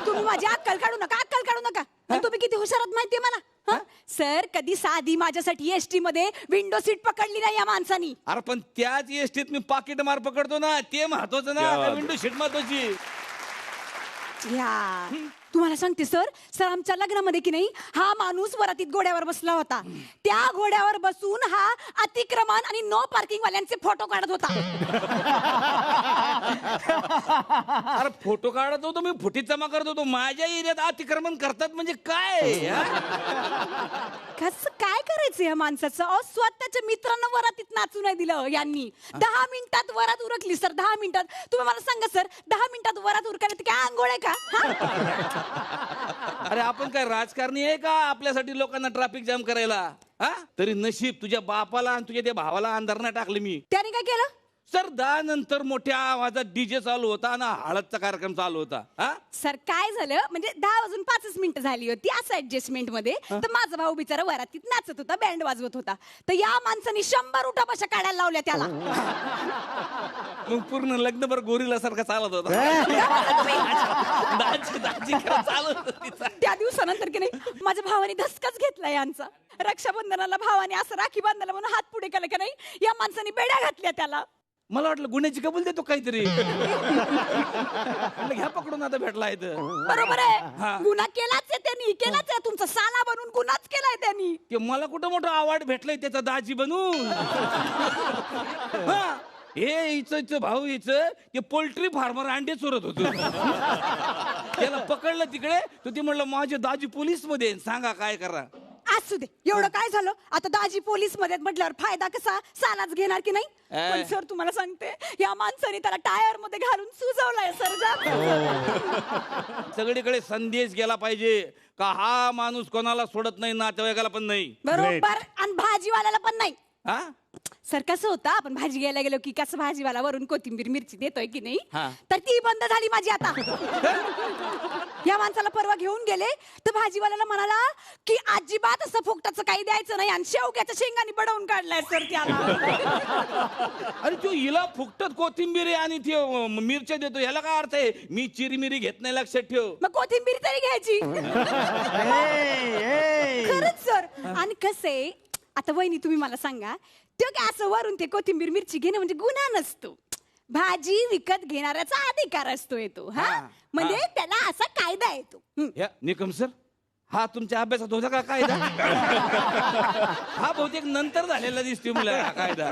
Speaker 12: तुम्ही माझी अक्कल काढू नका, अक्कल काढू नका. तुम्ही किती हुशार आहात माहितीये मला. सर, कधी साधी माझ्यासाठी एसटी मध्ये विंडो सीट पकडली नाही या माणसानी.
Speaker 6: अरे पण त्याच एसटीत मी पाकिट मार पकडतो ना, ते महत्वाचं ना, विंडो सीट महत्वाची.
Speaker 12: या, तुम्हाला सांगते सर, आमच्या लग्नामध्ये की नाही हा माणूस वरातीत घोड्यावर बसला होता. त्या घोड्यावर बसून हा अतिक्रमण आणि नो पार्किंग वाल्यांचे फोटो काढत होता.
Speaker 6: अरे फोटो काढत होतो मी, फुटीत जमा करत होतो. माझ्या एरियात अतिक्रमण करतात म्हणजे काय?
Speaker 12: कसं काय करायचं या माणसाचं? स्वतःच्या मित्रांना वरातीत नाचू नाही दिलं यांनी. 10 मिनिटात वरात उरकली सर, 10 मिनिटात. तुम्ही मला सांगा सर, 10 मिनिटात वरात उरकायला काय आंघोळ आहे का?
Speaker 6: अरे आपण काय राजकारणी आहे का आपल्यासाठी लोकांना ट्रॅफिक जाम करायला? हा, तरी नशीब तुझ्या बापाला आणि तुझ्या त्या भावाला अंधारना टाकले मी.
Speaker 12: त्याने काय केलं
Speaker 6: सर? 10 नंतर मोठ्या आवाजात डीजे चालू होता आणि हळदचा कार्यक्रम चालू होता. हा
Speaker 12: सर, काय झालं म्हणजे 10 वाजून 5 मिनिटं झाली होती असं ऍडजस्टमेंट मध्ये. तर माझा भाऊ बिचारा वरातीत नाचत होता, बँड वाजवत होता. तर या माणसाने 100 उठाबशा काढायला लावल्या त्याला.
Speaker 6: मग पूर्ण लग्नभर गोरीला सारखा चालत होता.
Speaker 12: त्या दिवसानंतर की नाही माझ्या भावाने धसकाच घेतला यांचा. रक्षाबंधनाला भावाने असं राखी बांधायला म्हणून हात पुढे केला की नाही, या माणसाने बेड्या घातल्या त्याला.
Speaker 6: मला वाटलं गुन्ह्याची कबूल देतो काहीतरी. घ्या पकडून, आता भेटला
Speaker 12: बरोबर आहे. गुन्हा केलाच आहे त्यांनी, केलाच आहे. तुमचा साला बनून गुन्हाच केलाय त्यांनी.
Speaker 6: ते मला कुठं मोठं अवॉर्ड भेटलंय त्याचा दाजी बनून. हे हिचं भाऊ हिचं ते पोल्ट्री फार्मर अंडे चोरत होत. त्याला पकडलं तिकडे तर ते म्हणलं माझे दाजी पोलीस मध्ये, सांगा काय करा.
Speaker 12: असू दे, एवढं काय झालं आता, दाजी पोलीस मध्ये म्हटल्यावर फायदा कसा, सालाच घेणार की नाही. पण सर तुम्हाला सांगते, या माणसाने त्याला टायर मध्ये घालून सुजवलाय सर.
Speaker 6: सगळीकडे संदेश गेला पाहिजे का हा माणूस कोणाला सोडत नाही, नातेवाईकाला पण नाही.
Speaker 12: बरोबर, आणि भाजीवाल्याला पण नाही.
Speaker 6: हा
Speaker 12: सर कसं होतं, आपण भाजी घ्यायला गेलो की कसं भाजीवाला वरून कोथिंबीर मिरची देतोय की नाही,
Speaker 6: हा.
Speaker 12: तर ती बंद झाली माझी आता. या माणसाला परवा घेऊन गेले तर भाजीवाल्याला म्हणाला की अजिबात असं फुकटाचं काही द्यायचं नाही, आणि शेवग्याच्या शेंगाने बडवून काढलाय सर त्याला.
Speaker 6: अरे तू हिला फुकटत कोथिंबीर आणि ते मिरच्या देतो, ह्याला काय अर्थ आहे? मी चिरीमिरी घेत नाही, लक्षात ठेव.
Speaker 12: मग कोथिंबीर तरी घ्यायची. खरंच सर. आणि कसे आता वहिनी तुम्ही मला सांगा, तो काय असं वरून ते कोथिंबीर मिरची घेणं म्हणजे गुन्हा नसतो, भाजी विकत घेणाऱ्याचा अधिकार असतो येतो. हा म्हणजे त्याला असा कायदा येतो.
Speaker 6: निकम सर, हा तुमच्या अभ्यासात होता का कायदा? हा बहुतेक नंतर झालेला दिसतोय मला कायदा.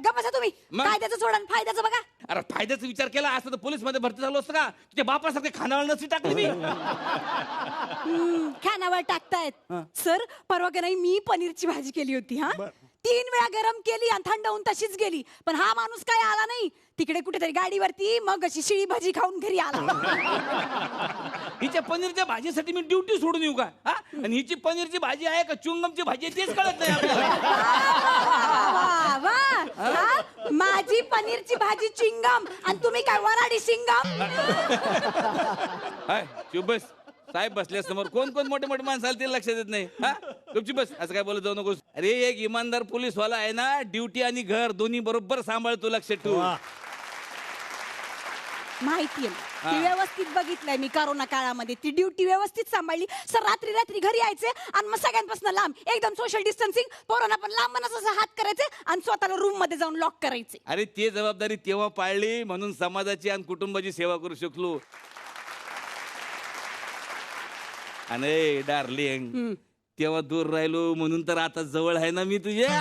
Speaker 12: गप्पा तुम्ही, कायद्याचं सोडा आणि फायद्याचं बघा.
Speaker 6: अरे फायद्याचा विचार केला असता तर पोलीस मध्ये भरती झालो असतं का? तुझ्या बापासारखे खानावळ नसती टाकली मी.
Speaker 12: खानावर टाकतायत सर. परवा का नाही मी पनीरची भाजी केली होती. हा 3 वेळा गरम केली आणि थंड होऊन तशीच गेली. पण हा माणूस काय आला नाही, तिकडे कुठेतरी गाडीवरती मग अशी शिळी भाजी खाऊन घरी आला.
Speaker 6: हिच्या पनीरच्या भाजीसाठी मी ड्युटी सोडून येऊ का? आणि हिची पनीरची भाजी आहे का चुंगमची भाजी आहे तेच कळत नाही आपल्याला.
Speaker 12: माझी पनीरची भाजी चिंगम आणि तुम्ही काय वराडी शिंगम.
Speaker 6: चुप बस. साहेब बसल्या समोर कोण कोण मोठे मोठे माणसं आले ते लक्षात येत नाही. हा तुमची बस, असं काय बोलत जाऊ नकोस. अरे एक इमानदार पोलीस वाला आहे ना, ड्युटी आणि घर दोन्ही बरोबर सांभाळतो, लक्षात ठेवू.
Speaker 12: माहितीये ती व्यवस्थित बघितलंय मी करोना काळामध्ये, ती ड्युटी व्यवस्थित सांभाळली सर. रात्री रात्री घरी यायचे आणि मग सगळ्यांपासून लांब एकदम सोशल डिस्टन्सिंग, पोरांना पण लांब असं हात करायचे आणि स्वतःला रूम मध्ये जाऊन लॉक करायचे.
Speaker 6: अरे ते जबाबदारी तेव्हा पाळली म्हणून समाजाची आणि कुटुंबाची सेवा करू शकलो. आणि डार्लिंग तेव्हा दूर राहिलो म्हणून तर आता जवळ आहे ना मी तुझ्या.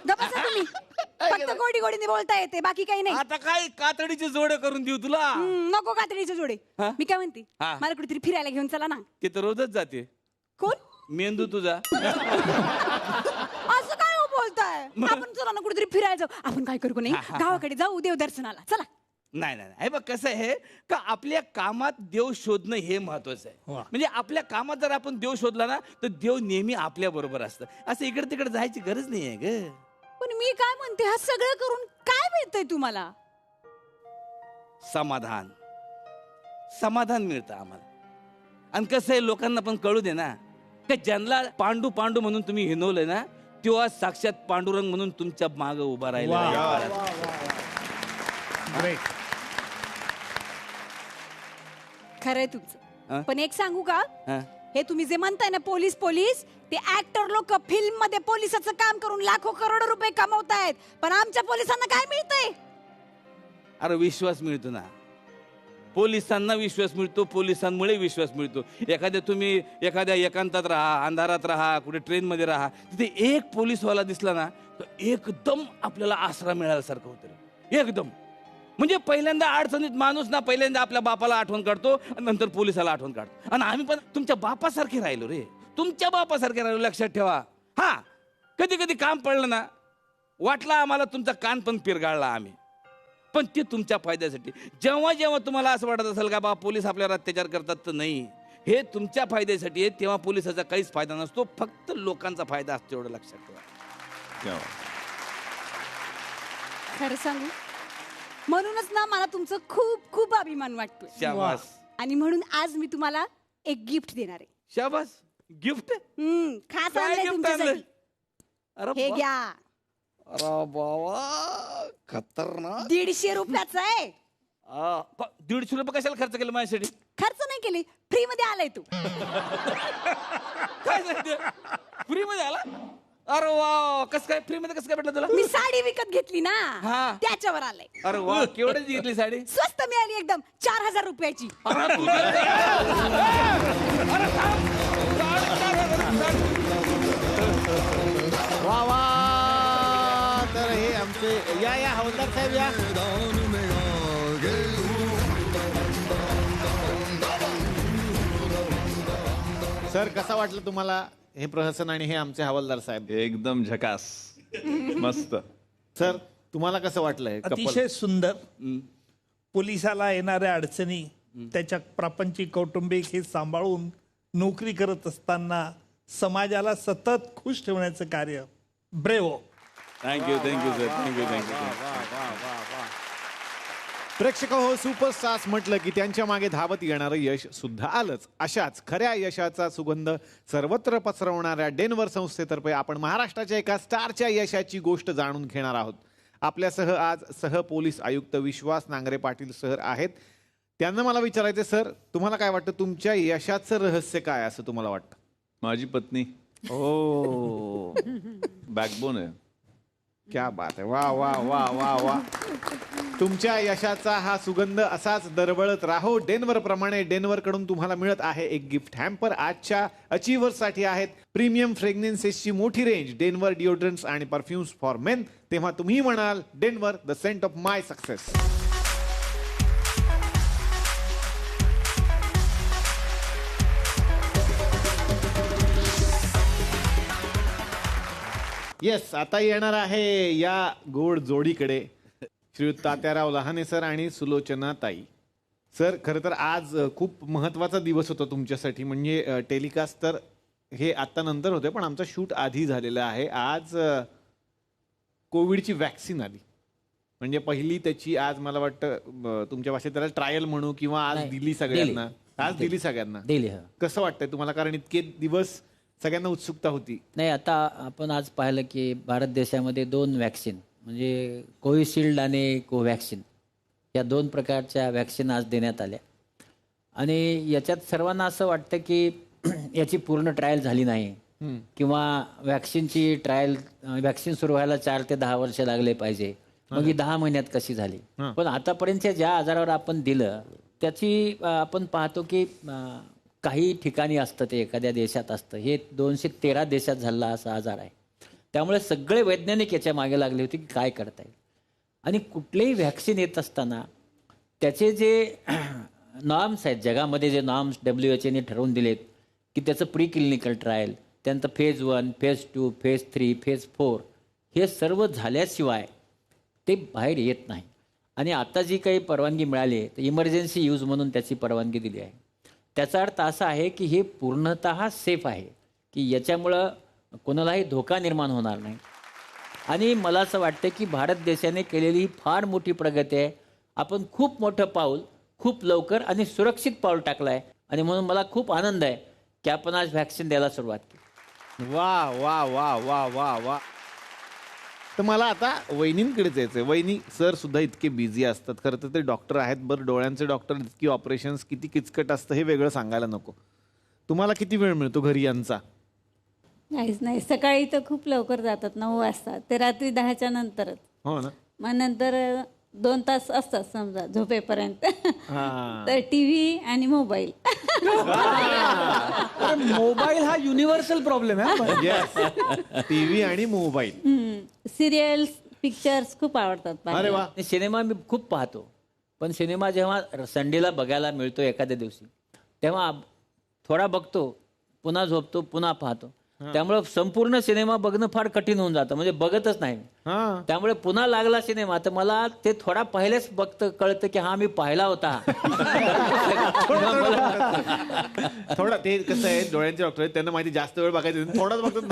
Speaker 12: तुम्ही फक्त गोडी गोडीने बोलता येते, बाकी काही नाही.
Speaker 6: आता काय कातडीचे जोडे करून देऊ तुला?
Speaker 12: नको कातडीचे जोडे. मी काय म्हणते, मला कुठेतरी फिरायला घेऊन चला ना.
Speaker 6: ते तर रोजच जाते.
Speaker 12: कोण?
Speaker 6: मेंदू तुझा.
Speaker 12: असं काय हो बोलताय? आपण चला ना कुठेतरी फिरायला जाऊ. आपण काय करू नाही, गावाकडे जाऊ देवदर्शनाला. चला.
Speaker 6: नाही नाही हे बघ कसं आहे का, आपल्या कामात देव शोधणं हे महत्वाचं आहे. म्हणजे आपल्या कामात जर आपण देव शोधला ना तर देव नेहमी आपल्या बरोबर असतं. असं इकडे तिकडे जायची गरज नाही आहे ग.
Speaker 12: पण मी काय म्हणते, हा सगळं करून काय मिळतंय तुम्हाला?
Speaker 6: समाधान. समाधान मिळतं आम्हाला. आणि कसं आहे, लोकांना पण कळू दे ना, का ज्यांना पांडू पांडू म्हणून तुम्ही हिनवलंय ना, तेव्हा साक्षात पांडुरंग म्हणून तुमच्या मागे उभा राहिला.
Speaker 12: खरंय तुमचं. पण एक सांगू का, हे तुम्ही जे म्हणताय ना पोलीस पोलीस, ते ऍक्टर लोक फिल्म मध्ये पोलिसाचं काम करून लाखो करोडो रुपये कमवतायत. पण आमच्या पोलिसांना काय मिळतंय?
Speaker 6: अरे विश्वास मिळतो ना. पोलिसांना विश्वास मिळतो, पोलिसांमुळे विश्वास मिळतो. तुम्ही एखाद्या एकांतात राहा, अंधारात राहा, कुठे ट्रेन मध्ये राहा, तिथे एक पोलीसवाला दिसला ना तर एकदम आपल्याला आसरा मिळाल्यासारखं होतं. एकदम म्हणजे पहिल्यांदा अडचणीत माणूस ना पहिल्यांदा आपल्या बापाला आठवण काढतो आणि नंतर पोलिसाला आठवण काढतो. आणि आम्ही पण तुमच्या बापासारखे राहिलो रे, तुमच्या बापासारखे राहिलो, लक्षात ठेवा. हा कधी कधी काम पडलं ना, वाटला आम्हाला तुमचा कान पण पिरगाळला आम्ही, पण ते तुमच्या फायद्यासाठी. जेव्हा जेव्हा तुम्हाला असं वाटत असेल का बा पोलीस आपल्यावर अत्याचार करतात, तर नाही, हे तुमच्या फायद्यासाठी आहे. तेव्हा पोलिसाचा काहीच फायदा नसतो, फक्त लोकांचा फायदा असतो, एवढं लक्षात ठेवा.
Speaker 12: खरं सांगू, म्हणूनच ना मला तुमचं खूप खूप अभिमान वाटतोय.
Speaker 6: शाबास.
Speaker 12: आणि म्हणून आज मी तुम्हाला एक गिफ्ट देणार आहे.
Speaker 6: शाबास. गिफ्ट?
Speaker 12: खास
Speaker 6: काय
Speaker 12: आणलंय
Speaker 6: gift
Speaker 12: तुमच्यासाठी.
Speaker 6: आणलंय? अरे
Speaker 12: हे
Speaker 6: वा.
Speaker 12: घ्या.
Speaker 6: अरे बाबा खतरनाक.
Speaker 12: 150 रुपयाचं आहे.
Speaker 6: 150 रुपये कशाला खर्च केलं माझ्यासाठी?
Speaker 12: खर्च नाही केली, फ्री मध्ये आलाय तू.
Speaker 6: काय सांगते? फ्री मध्ये आला? अरे वा, कसं काय फ्री मध्ये कसं काय भेटलं तुला?
Speaker 12: मी साडी विकत घेतली ना, त्याच्यावर आलंय.
Speaker 6: अरे वा, केवढ्याची घेतली साडी?
Speaker 12: स्वस्त मिळाली एकदम, 4000 रुपयाची.
Speaker 1: वा वा. तर हे आमचे या हवलदार साहेब या. सर कसं वाटलं तुम्हाला हे प्रहसन आणि हे आमचे हवालदार साहेब?
Speaker 10: एकदम झकास, मस्त.
Speaker 1: सर तुम्हाला कसं वाटलं हे couple?
Speaker 2: अतिशय सुंदर. पोलिसाला येणाऱ्या अडचणी त्याच्या प्रापंचिक कौटुंबिक हे सांभाळून नोकरी करत असताना समाजाला सतत खुश ठेवण्याचं कार्य. ब्रेवो.
Speaker 6: Thank you sir, thank you.
Speaker 1: प्रेक्षक हो, सुपरस्टार्स म्हटलं की त्यांच्या मागे धावत येणारं यश सुद्धा आलंच. अशाच खऱ्या यशाचा सुगंध सर्वत्र पसरवणाऱ्या डेन्व्हर संस्थेतर्फे आपण महाराष्ट्राच्या एका स्टारच्या यशाची गोष्ट जाणून घेणार आहोत. आपल्यासह आज सह पोलीस आयुक्त विश्वास नांगरे पाटील सर आहेत. त्यांना मला विचारायचं, सर तुम्हाला काय वाटतं, तुमच्या यशाचं रहस्य काय असं तुम्हाला वाटतं?
Speaker 10: माझी पत्नी
Speaker 1: ओ
Speaker 10: बॅकबोन आहे.
Speaker 1: क्या बात आहे. वा वा वा वा वा. तुमच्या यशाचा हा सुगंध असाच दरवळत राहो. डेन्व्हर प्रमाणे डेन्व्हर कडून तुम्हाला मिळत आहे एक गिफ्ट हॅम्पर. आजच्या अचीव्हर्स साठी आहेत प्रीमियम फ्रेग्रन्सेसची मोठी रेंज, डेन्व्हर डिओड्रंट्स आणि परफ्युम्स फॉर मेन. तेव्हा तुम्ही म्हणाल Denver the saint of my success. Yes, आता येणार आहे या गोड जोडीकडे श्रीयुत तात्याराव लहाने सर आणि सुलोचना ताई. सर खरं तर आज खूप महत्त्वाचा दिवस होता तुमच्यासाठी. म्हणजे टेलिकास्ट तर हे आत्ता नंतर होते, पण आमचा शूट आधी झालेला आहे. आज कोविडची वॅक्सिन आली, म्हणजे पहिली त्याची आज मला वाटतं तुमच्या भाषेत त्याला ट्रायल म्हणू किंवा आज दिली सगळ्यांना. आज दिली सगळ्यांना. कसं वाटतंय तुम्हाला? कारण इतके दिवस सगळ्यांना उत्सुकता होती.
Speaker 13: नाही, आता आपण आज पाहिलं की भारत देशामध्ये 2 वॅक्सिन म्हणजे कोविशिल्ड आणि कोवॅक्सिन या 2 प्रकारच्या वॅक्सिन आज देण्यात आल्या. आणि याच्यात सर्वांना असं वाटतं की याची पूर्ण ट्रायल झाली नाही किंवा वॅक्सिनची ट्रायल वॅक्सिन सुरू व्हायला 4 ते 10 वर्ष लागले पाहिजे, मग ही 10 महिन्यात कशी झाली. पण आतापर्यंतच्या ज्या आजारावर आपण दिलं त्याची आपण पाहतो की काही ठिकाणी असतं, ते एखाद्या देशात असतं. हे 213 देशात झालेला असा आजार आहे. त्यामुळे सगळे वैज्ञानिक याच्या मागे लागले होते की काय करता येईल. आणि कुठलेही व्हॅक्सिन येत असताना त्याचे जे नॉर्म्स आहेत, जगामध्ये जे नॉर्म्स WHO ठरवून दिलेत की त्याचं प्री क्लिनिकल ट्रायल, त्यानंतर फेज 1, फेज 2, फेज 3, फेज 4 हे सर्व झाल्याशिवाय ते बाहेर येत नाही. आणि आता जी काही परवानगी मिळाली आहे तर इमर्जन्सी यूज म्हणून त्याची परवानगी दिली आहे. त्याचा अर्थ असा आहे की हे पूर्णतः सेफ आहे, की याच्यामुळं कोणालाही धोका निर्माण होणार नाही. आणि मला असं वाटतं की भारत देशाने केलेली ही फार मोठी प्रगती आहे. आपण खूप मोठं पाऊल खूप लवकर आणि सुरक्षित पाऊल टाकलं आहे. आणि म्हणून मला खूप आनंद आहे की आपण आज व्हॅक्सिन द्यायला सुरुवात केली.
Speaker 1: वा वा वा वा वा वा. तर मला आता वहिनींकडे जायचंय. वहिनी, सर सुद्धा इतके बिझी असतात. खरं तर ते डॉक्टर आहेत. बरं, डोळ्यांचे डॉक्टर, इतकी ऑपरेशन्स, किती किचकट असतं हे वेगळं सांगायला नको. तुम्हाला किती वेळ मिळतो घरी यांचा?
Speaker 14: काहीच नाही. सकाळी तर खूप लवकर जातात, 9 वाजता, ते रात्री 10च्या नंतरच.
Speaker 1: हो ना.
Speaker 14: मग नंतर 2 तास असतात समजा झोपेपर्यंत. तर टीव्ही आणि मोबाईल.
Speaker 9: मोबाईल हा युनिव्हर्सल प्रॉब्लेम आहे.
Speaker 1: टीव्ही आणि मोबाईल.
Speaker 14: सिरियल्स, पिक्चर्स खूप आवडतात.
Speaker 1: अरे वा.
Speaker 13: सिनेमा मी खूप पाहतो, पण सिनेमा जेव्हा संडेला बघायला मिळतो एखाद्या दिवशी तेव्हा थोडा बघतो, पुन्हा झोपतो, पुन्हा पाहतो. त्यामुळे संपूर्ण सिनेमा बघणं फार कठीण होऊन जातं, म्हणजे बघतच नाही. त्यामुळे पुन्हा लागला सिनेमा तर मला ते थोडा पहिलेच कळतं की हा मी पाहिला होता.
Speaker 1: थोडा ते कसं आहे, डोळ्यांचे डॉक्टर आहेत, त्यांना माहिती जास्त वेळ बघायचं, थोडाच बघतात,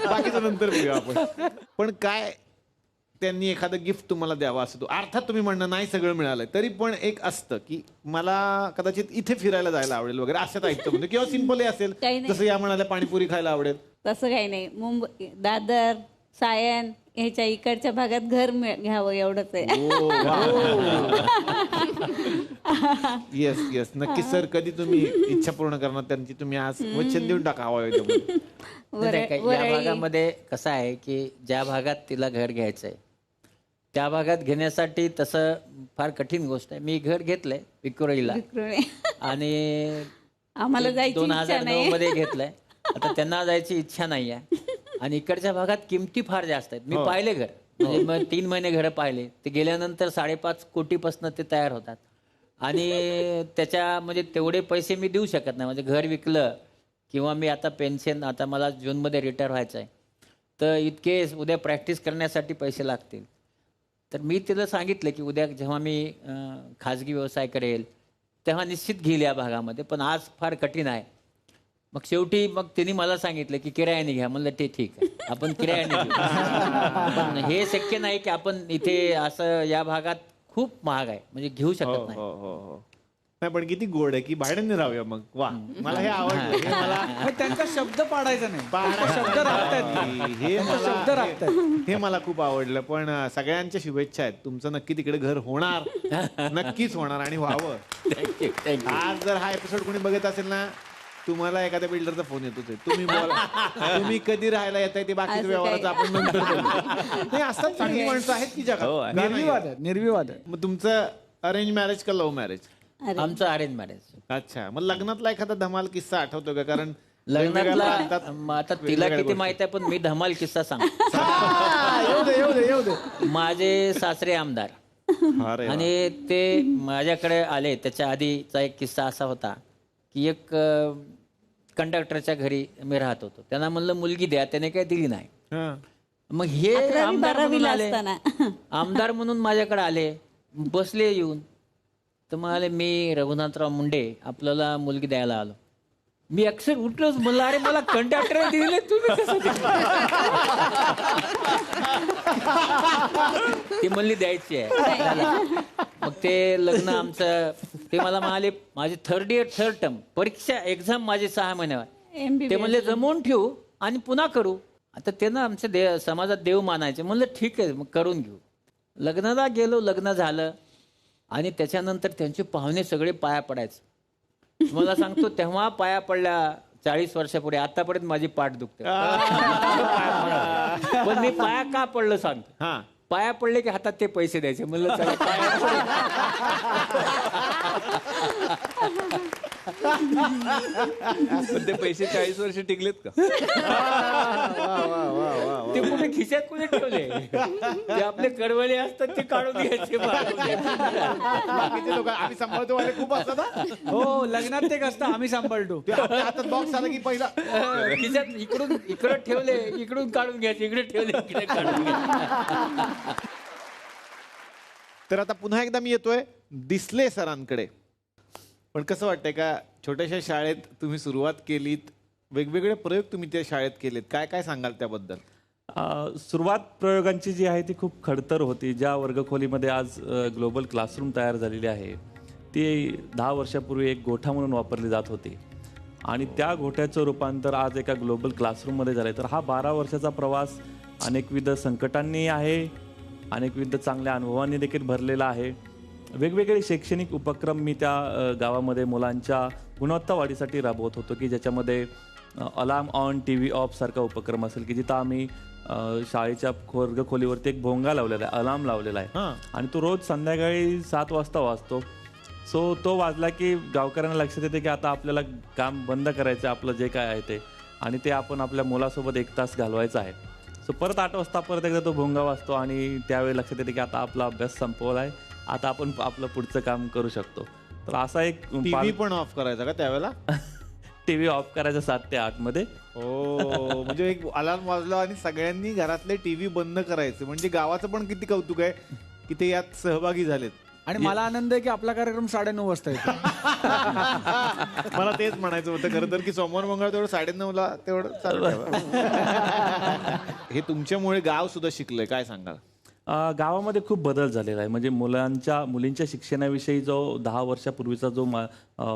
Speaker 1: बाकीचं नंतर बघूया आपण. पण काय त्यांनी एखादं गिफ्ट तुम्हाला द्यावा असं तो अर्थात तुम्ही म्हणणं नाही सगळं मिळालंय, तरी पण एक असतं की मला कदाचित इथे फिरायला जायला आवडेल वगैरे असं ऐकतं म्हणजे, किंवा सिंपलही असेल जसं या म्हणाल्या पाणीपुरी खायला आवडेल.
Speaker 14: तसं काही नाही. मुंबई, दादर, सायन ह्याच्या इकडच्या भागात घर घ्यावं एवढंच आहे.
Speaker 1: येस येस, नक्की सर. कधी तुम्ही इच्छा पूर्ण करणार त्यांची? तुम्ही आज वचन देऊन टाका हवं.
Speaker 13: या भागामध्ये कसं आहे की ज्या भागात तिला घर घ्यायचंय त्या भागात घेण्यासाठी तसं फार कठीण गोष्ट आहे. मी घर घेतलंय विक्रोळीला आणि
Speaker 14: आम्हाला
Speaker 13: 2009 मध्ये घेतलंय. आता त्यांना जायची इच्छा नाही आहे. आणि इकडच्या भागात किमती फार जास्त आहेत. मी पाहिले घर, म्हणजे मग 3 महिने घर पाहिले. ते गेल्यानंतर 5.5 कोटीपासून ते तयार होतात. आणि त्याच्या म्हणजे तेवढे पैसे मी देऊ शकत नाही. म्हणजे घर विकलं किंवा मी आता पेन्शन, आता मला जूनमध्ये रिटायर व्हायचं आहे, तर इतके उद्या प्रॅक्टिस करण्यासाठी पैसे लागतील. तर मी तिला सांगितलं की उद्या जेव्हा मी खाजगी व्यवसाय करेल तेव्हा निश्चित घेईल या भागामध्ये, पण आज फार कठीण आहे. मग शेवटी मग तिने मला सांगितलं की किरायाने घ्या. म्हणलं ते ठीक आहे, आपण किरायाने घेऊ. पण हे शक्य नाही की आपण इथे असं, या भागात खूप महाग आहे, म्हणजे घेऊ शकत नाही.
Speaker 1: नाही पण किती गोड आहे की भाड्याने राहूया मग. वा, मला हे आवडलं. हे मला
Speaker 9: त्यांचा शब्द पाडायचा नाही, शब्द राखतात.
Speaker 1: हे
Speaker 9: शब्द राखतात.
Speaker 1: हे मला खूप आवडलं. पण सगळ्यांच्या शुभेच्छा आहेत. तुमचं नक्की तिकडे घर होणार, नक्कीच होणार आणि व्हावं. आज जर हा एपिसोड कोणी बघत असेल ना, तुम्हाला एखाद्या बिल्डरचा फोन येतोच आहे. तुम्ही बोला, तुम्ही कधी राहायला येताय ते बाकीच्या व्यवहाराचं आपण नंतर बोलू. नाही, असतात चांगली माणसं आहेत की जगात.
Speaker 9: निर्विवाद आहे.
Speaker 1: मग तुमचं अरेंज मॅरेज का लव्ह मॅरेज?
Speaker 13: आमचं अरेंज मॅरेज.
Speaker 1: अच्छा, मग लग्नातला एखादा धमाल किस्सा आठवतो का? कारण
Speaker 13: लग्नातला आता तिला किती माहित आहे, पण मी धमाल किस्सा सांगतो.
Speaker 1: येऊ दे.
Speaker 13: माझे सासरे आमदार, आणि ते माझ्याकडे आले. त्याच्या आधीचा एक किस्सा असा होता की एक कंडक्टरच्या घरी मी राहत होतो. त्यांना म्हणलं मुलगी द्या, त्याने काही दिली नाही. मग हे आमदार म्हणून आले, आमदार म्हणून माझ्याकडे आले, बसले येऊन. तर म्हणाले मी रघुनाथराव मुंडे आपल्याला मुलगी द्यायला आलो. मी अक्षर उठलोच, म्हणलं अरे मला कंडक्टर दिले, तुम्ही कसं ती म्हणली द्यायची आहे. मग ते लग्न आमचं, ते मला म्हणाले माझी थर्ड टर्म परीक्षा एक्झाम माझी 6 महिन्यावर. ते म्हणले जमवून ठेवू आणि पुन्हा करू. आता ते ना आमच्या समाजात देव मानायचे. म्हणलं ठीक आहे, मग करून घेऊ. लग्नाला गेलो, लग्न झालं आणि त्याच्यानंतर त्यांचे पाहुणे सगळे पाया पडायचे. मला सांगतो, तेव्हा पाया पडल्या 40 वर्षापुढे, आतापर्यंत माझी पाठ दुखते. पण मी पाया का पडलं सांगतो. पाया पडले की हातात ते पैसे द्यायचे. म्हणलं चला पाया
Speaker 10: पण ते पैसे 40 वर्ष टिकलेत का?
Speaker 13: ते कुठे खिशात कुठे ठेवले? ते आपले कडवळे असतात, ते काढून घ्यायचे.
Speaker 1: बाकीचे लोक आम्ही सांभाळतो वाले खूप असतात.
Speaker 9: हो, लग्नात ते असतं, आम्ही सांभाळतो.
Speaker 1: हातात बॉक्स आला की पहिला
Speaker 13: खिशात इकडं ठेवले, इकडून काढून घ्यायचे, इकडे ठेवले, इकडे काढून घ्यायचे.
Speaker 1: तर आता पुन्हा एकदा मी येतोय दिसले सरांकडे. पण कसं वाटतंय का, छोट्याशा शाळेत तुम्ही सुरुवात केलीत, वेगवेगळे प्रयोग तुम्ही त्या शाळेत केलेत, काय काय सांगाल त्याबद्दल?
Speaker 15: सुरुवात प्रयोगांची जी आहे ती खूप खडतर होती. ज्या वर्गखोलीमध्ये आज ग्लोबल क्लासरूम तयार झालेली आहे, ती 10 वर्षापूर्वी एक गोठा म्हणून वापरली जात होती. आणि त्या गोठ्याचं रूपांतर आज एका ग्लोबल क्लासरूममध्ये झालं आहे. तर हा 12 वर्षाचा प्रवास अनेकविध संकटांनी आहे, अनेकविध चांगल्या अनुभवांनी देखील भरलेला आहे. वेगवेगळे शैक्षणिक उपक्रम मी त्या गावामध्ये मुलांच्या गुणवत्ता वाढीसाठी राबवत होतो, की ज्याच्यामध्ये अलार्म ऑन TV ऑफ सारखा उपक्रम असेल, की जिथं आम्ही शाळेच्या वर्गखोलीवरती एक भोंगा लावलेला आहे, अलार्म लावलेला आहे, आणि तो रोज संध्याकाळी 7 वाजता वाजतो. सो तो वाजला की गावकऱ्यांना लक्षात येते की आता आपल्याला काम बंद करायचं, आपलं जे काय आहे ते, आणि ते आपण आपल्या मुलासोबत 1 तास घालवायचा आहे. सो परत 8 वाजता परत एकदा तो भोंगा वाजतो आणि त्यावेळी लक्षात येते की आता आपला अभ्यास संपवला आहे, आता आपण आपलं पुढचं काम करू शकतो. तर असा एक
Speaker 1: टीव्ही पण ऑफ करायचा का त्यावेळेला?
Speaker 15: टीव्ही ऑफ करायचा 7 ते 8 मध्ये.
Speaker 1: हो, म्हणजे एक अलार्म वाजला आणि सगळ्यांनी घरातले टीव्ही बंद करायचे. म्हणजे गावाचं पण किती कौतुक आहे की ते यात सहभागी झालेत.
Speaker 9: आणि मला आनंद आहे की आपला कार्यक्रम 9:30 वाजता येतो.
Speaker 1: मला तेच म्हणायचं होतं खरं तर, की सोमवार मंगळवार तेवढं 9:30ला तेवढं चालू ठेवा. हे तुमच्यामुळे गाव सुद्धा शिकलंय, काय सांगाल?
Speaker 15: गावामध्ये खूप बदल झालेला आहे. म्हणजे मुलींच्या शिक्षणाविषयी जो 10 वर्षापूर्वीचा जो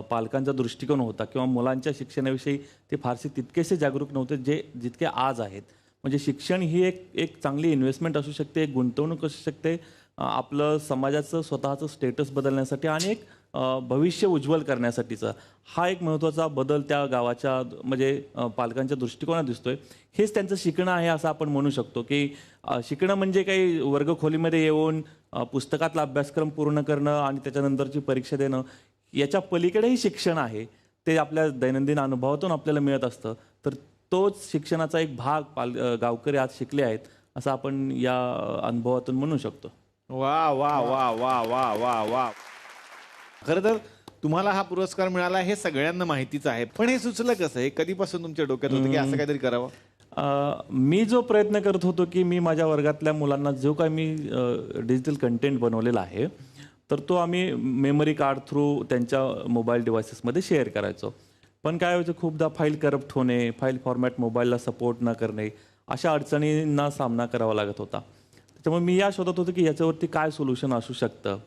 Speaker 15: पालकांचा दृष्टिकोन होता, किंवा मुलांच्या शिक्षणाविषयी ते फारसे तितकेसे जागरूक नव्हते जितके आज आहेत. म्हणजे शिक्षण ही एक चांगली इन्व्हेस्टमेंट असू शकते, एक गुंतवणूक असू शकते, आपलं समाजाचं स्वतःचं स्टेटस बदलण्यासाठी आणि एक भविष्य उज्ज्वल करण्यासाठीचा हा एक महत्त्वाचा बदल त्या गावाच्या म्हणजे पालकांच्या दृष्टिकोनात दिसतोय. हेच त्यांचं शिकणं आहे असं आपण म्हणू शकतो, की शिकणं म्हणजे काही वर्गखोलीमध्ये येऊन पुस्तकातला अभ्यासक्रम पूर्ण करणं आणि त्याच्यानंतरची परीक्षा देणं, याच्या पलीकडेही शिक्षण आहे. ते आपल्या दैनंदिन अनुभवातून आपल्याला मिळत असतं. तर तोच शिक्षणाचा एक भाग गावकरी आज शिकले आहेत असं आपण या अनुभवातून म्हणू शकतो.
Speaker 1: वा वा वा वा वा वा वा. खरं तर तुम्हाला हा पुरस्कार मिळाला हे सगळ्यांना माहितीच आहे, पण हे सुचलं कसं? हे कधीपासून तुमच्या डोक्यात होतं की असं काहीतरी करावं?
Speaker 15: मी जो प्रयत्न करत होतो की मी माझ्या वर्गातल्या मुलांना जो काय मी डिजिटल कंटेंट बनवलेला आहे तर तो आम्ही मेमरी कार्ड थ्रू त्यांच्या मोबाईल डिव्हायसेसमध्ये शेअर करायचो. पण काय व्हायचं, खूपदा फाईल करप्ट होणे, फाईल फॉर्मॅट मोबाईलला सपोर्ट न करणे, अशा अडचणींना सामना करावा लागत होता. त्याच्यामुळे मी या शोधत होतो की याच्यावरती काय सोल्युशन असू शकतं.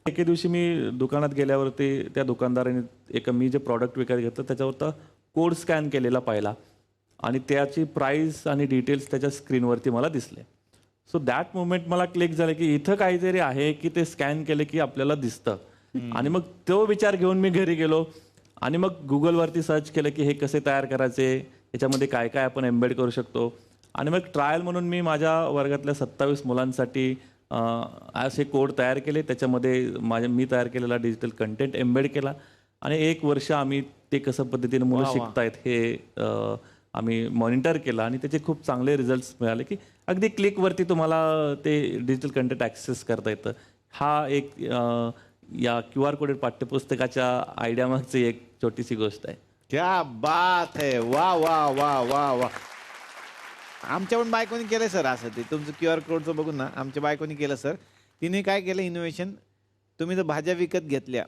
Speaker 15: एके दिवशी मी दुकानात गेल्यावरती त्या दुकानदाराने मी जे प्रॉडक्ट विकत घेतलं त्याच्यावरचा कोड स्कॅन केलेला पाहिला आणि त्याची प्राईस आणि डिटेल्स त्याच्या स्क्रीनवरती मला दिसले. सो दॅट मोमेंट मला क्लिक झालं की इथं काहीतरी आहे की ते स्कॅन केले की आपल्याला दिसतं. आणि मग तो विचार घेऊन मी घरी गेलो आणि मग गुगलवरती सर्च केलं की हे कसे तयार करायचे, याच्यामध्ये काय काय आपण एम्बेड करू शकतो. आणि मग ट्रायल म्हणून मी माझ्या वर्गातल्या 27 मुलांसाठी असे कोड तयार केले. त्याच्यामध्ये मी तयार केलेला डिजिटल कंटेंट एम्बेड केला आणि 1 वर्ष आम्ही ते कसं पद्धतीने मुलं शिकतायत हे आम्ही मॉनिटर केलं आणि त्याचे खूप चांगले रिझल्ट्स मिळाले की अगदी क्लिकवरती तुम्हाला ते डिजिटल कंटेंट ॲक्सेस करता येतं. हा एक या QR कोडेड पाठ्यपुस्तकाच्या आयडिया मागची एक छोटीशी गोष्ट आहे.
Speaker 1: क्या बात है, वा वा वा वा वा. आमच्या पण बायकोनी केलंय सर असं. ते तुमचं QR कोडचं बघून ना आमच्या बायकोनी केलं सर. तिने काय केलं इनोव्हेशन, तुम्ही जर भाज्या विकत घेतल्या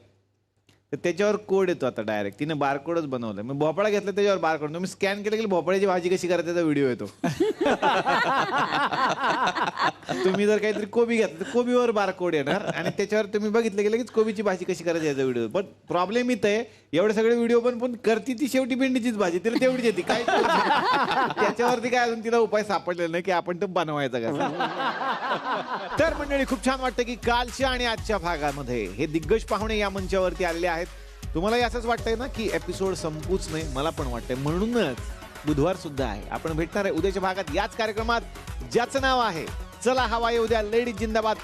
Speaker 1: तर त्याच्यावर कोड येतो आता डायरेक्ट. तिने बारकोडच बनवलं. मग भोपळा घेतला त्याच्यावर बारकोड, तुम्ही स्कॅन केलं की भोपळ्याची भाजी कशी करायची त्याचा व्हिडिओ येतो. तुम्ही जर काहीतरी कोबी घेतलं तर कोबीवर बारकोड येणार आणि त्याच्यावर तुम्ही बघितलं गेलं की कोबीची भाजी कशी करायची याचा व्हिडिओ. पण प्रॉब्लेम इथं आहे, एवढे सगळे व्हिडिओ पण करती ती शेवटी भेंडीचीच भाजी, तिला तेवढीच येते काय. त्याच्यावरती काय अजून तिला उपाय सापडलेला नाही की आपण तो बनवायचा कसा. तर मंडळी, खूप छान वाटतं की कालच्या आणि आजच्या भागामध्ये हे दिग्गज पाहुणे या मंचावरती आलेले आहेत. तुम्हाला असंच वाटतंय ना की एपिसोड संपूच नाही? मला पण वाटतंय. म्हणूनच बुधवार सुद्धा आहे, आपण भेटणार आहे उद्याच्या भागात याच कार्यक्रमात ज्याचं नाव आहे चला हवा येऊ द्या, लेडीज जिंदाबाद.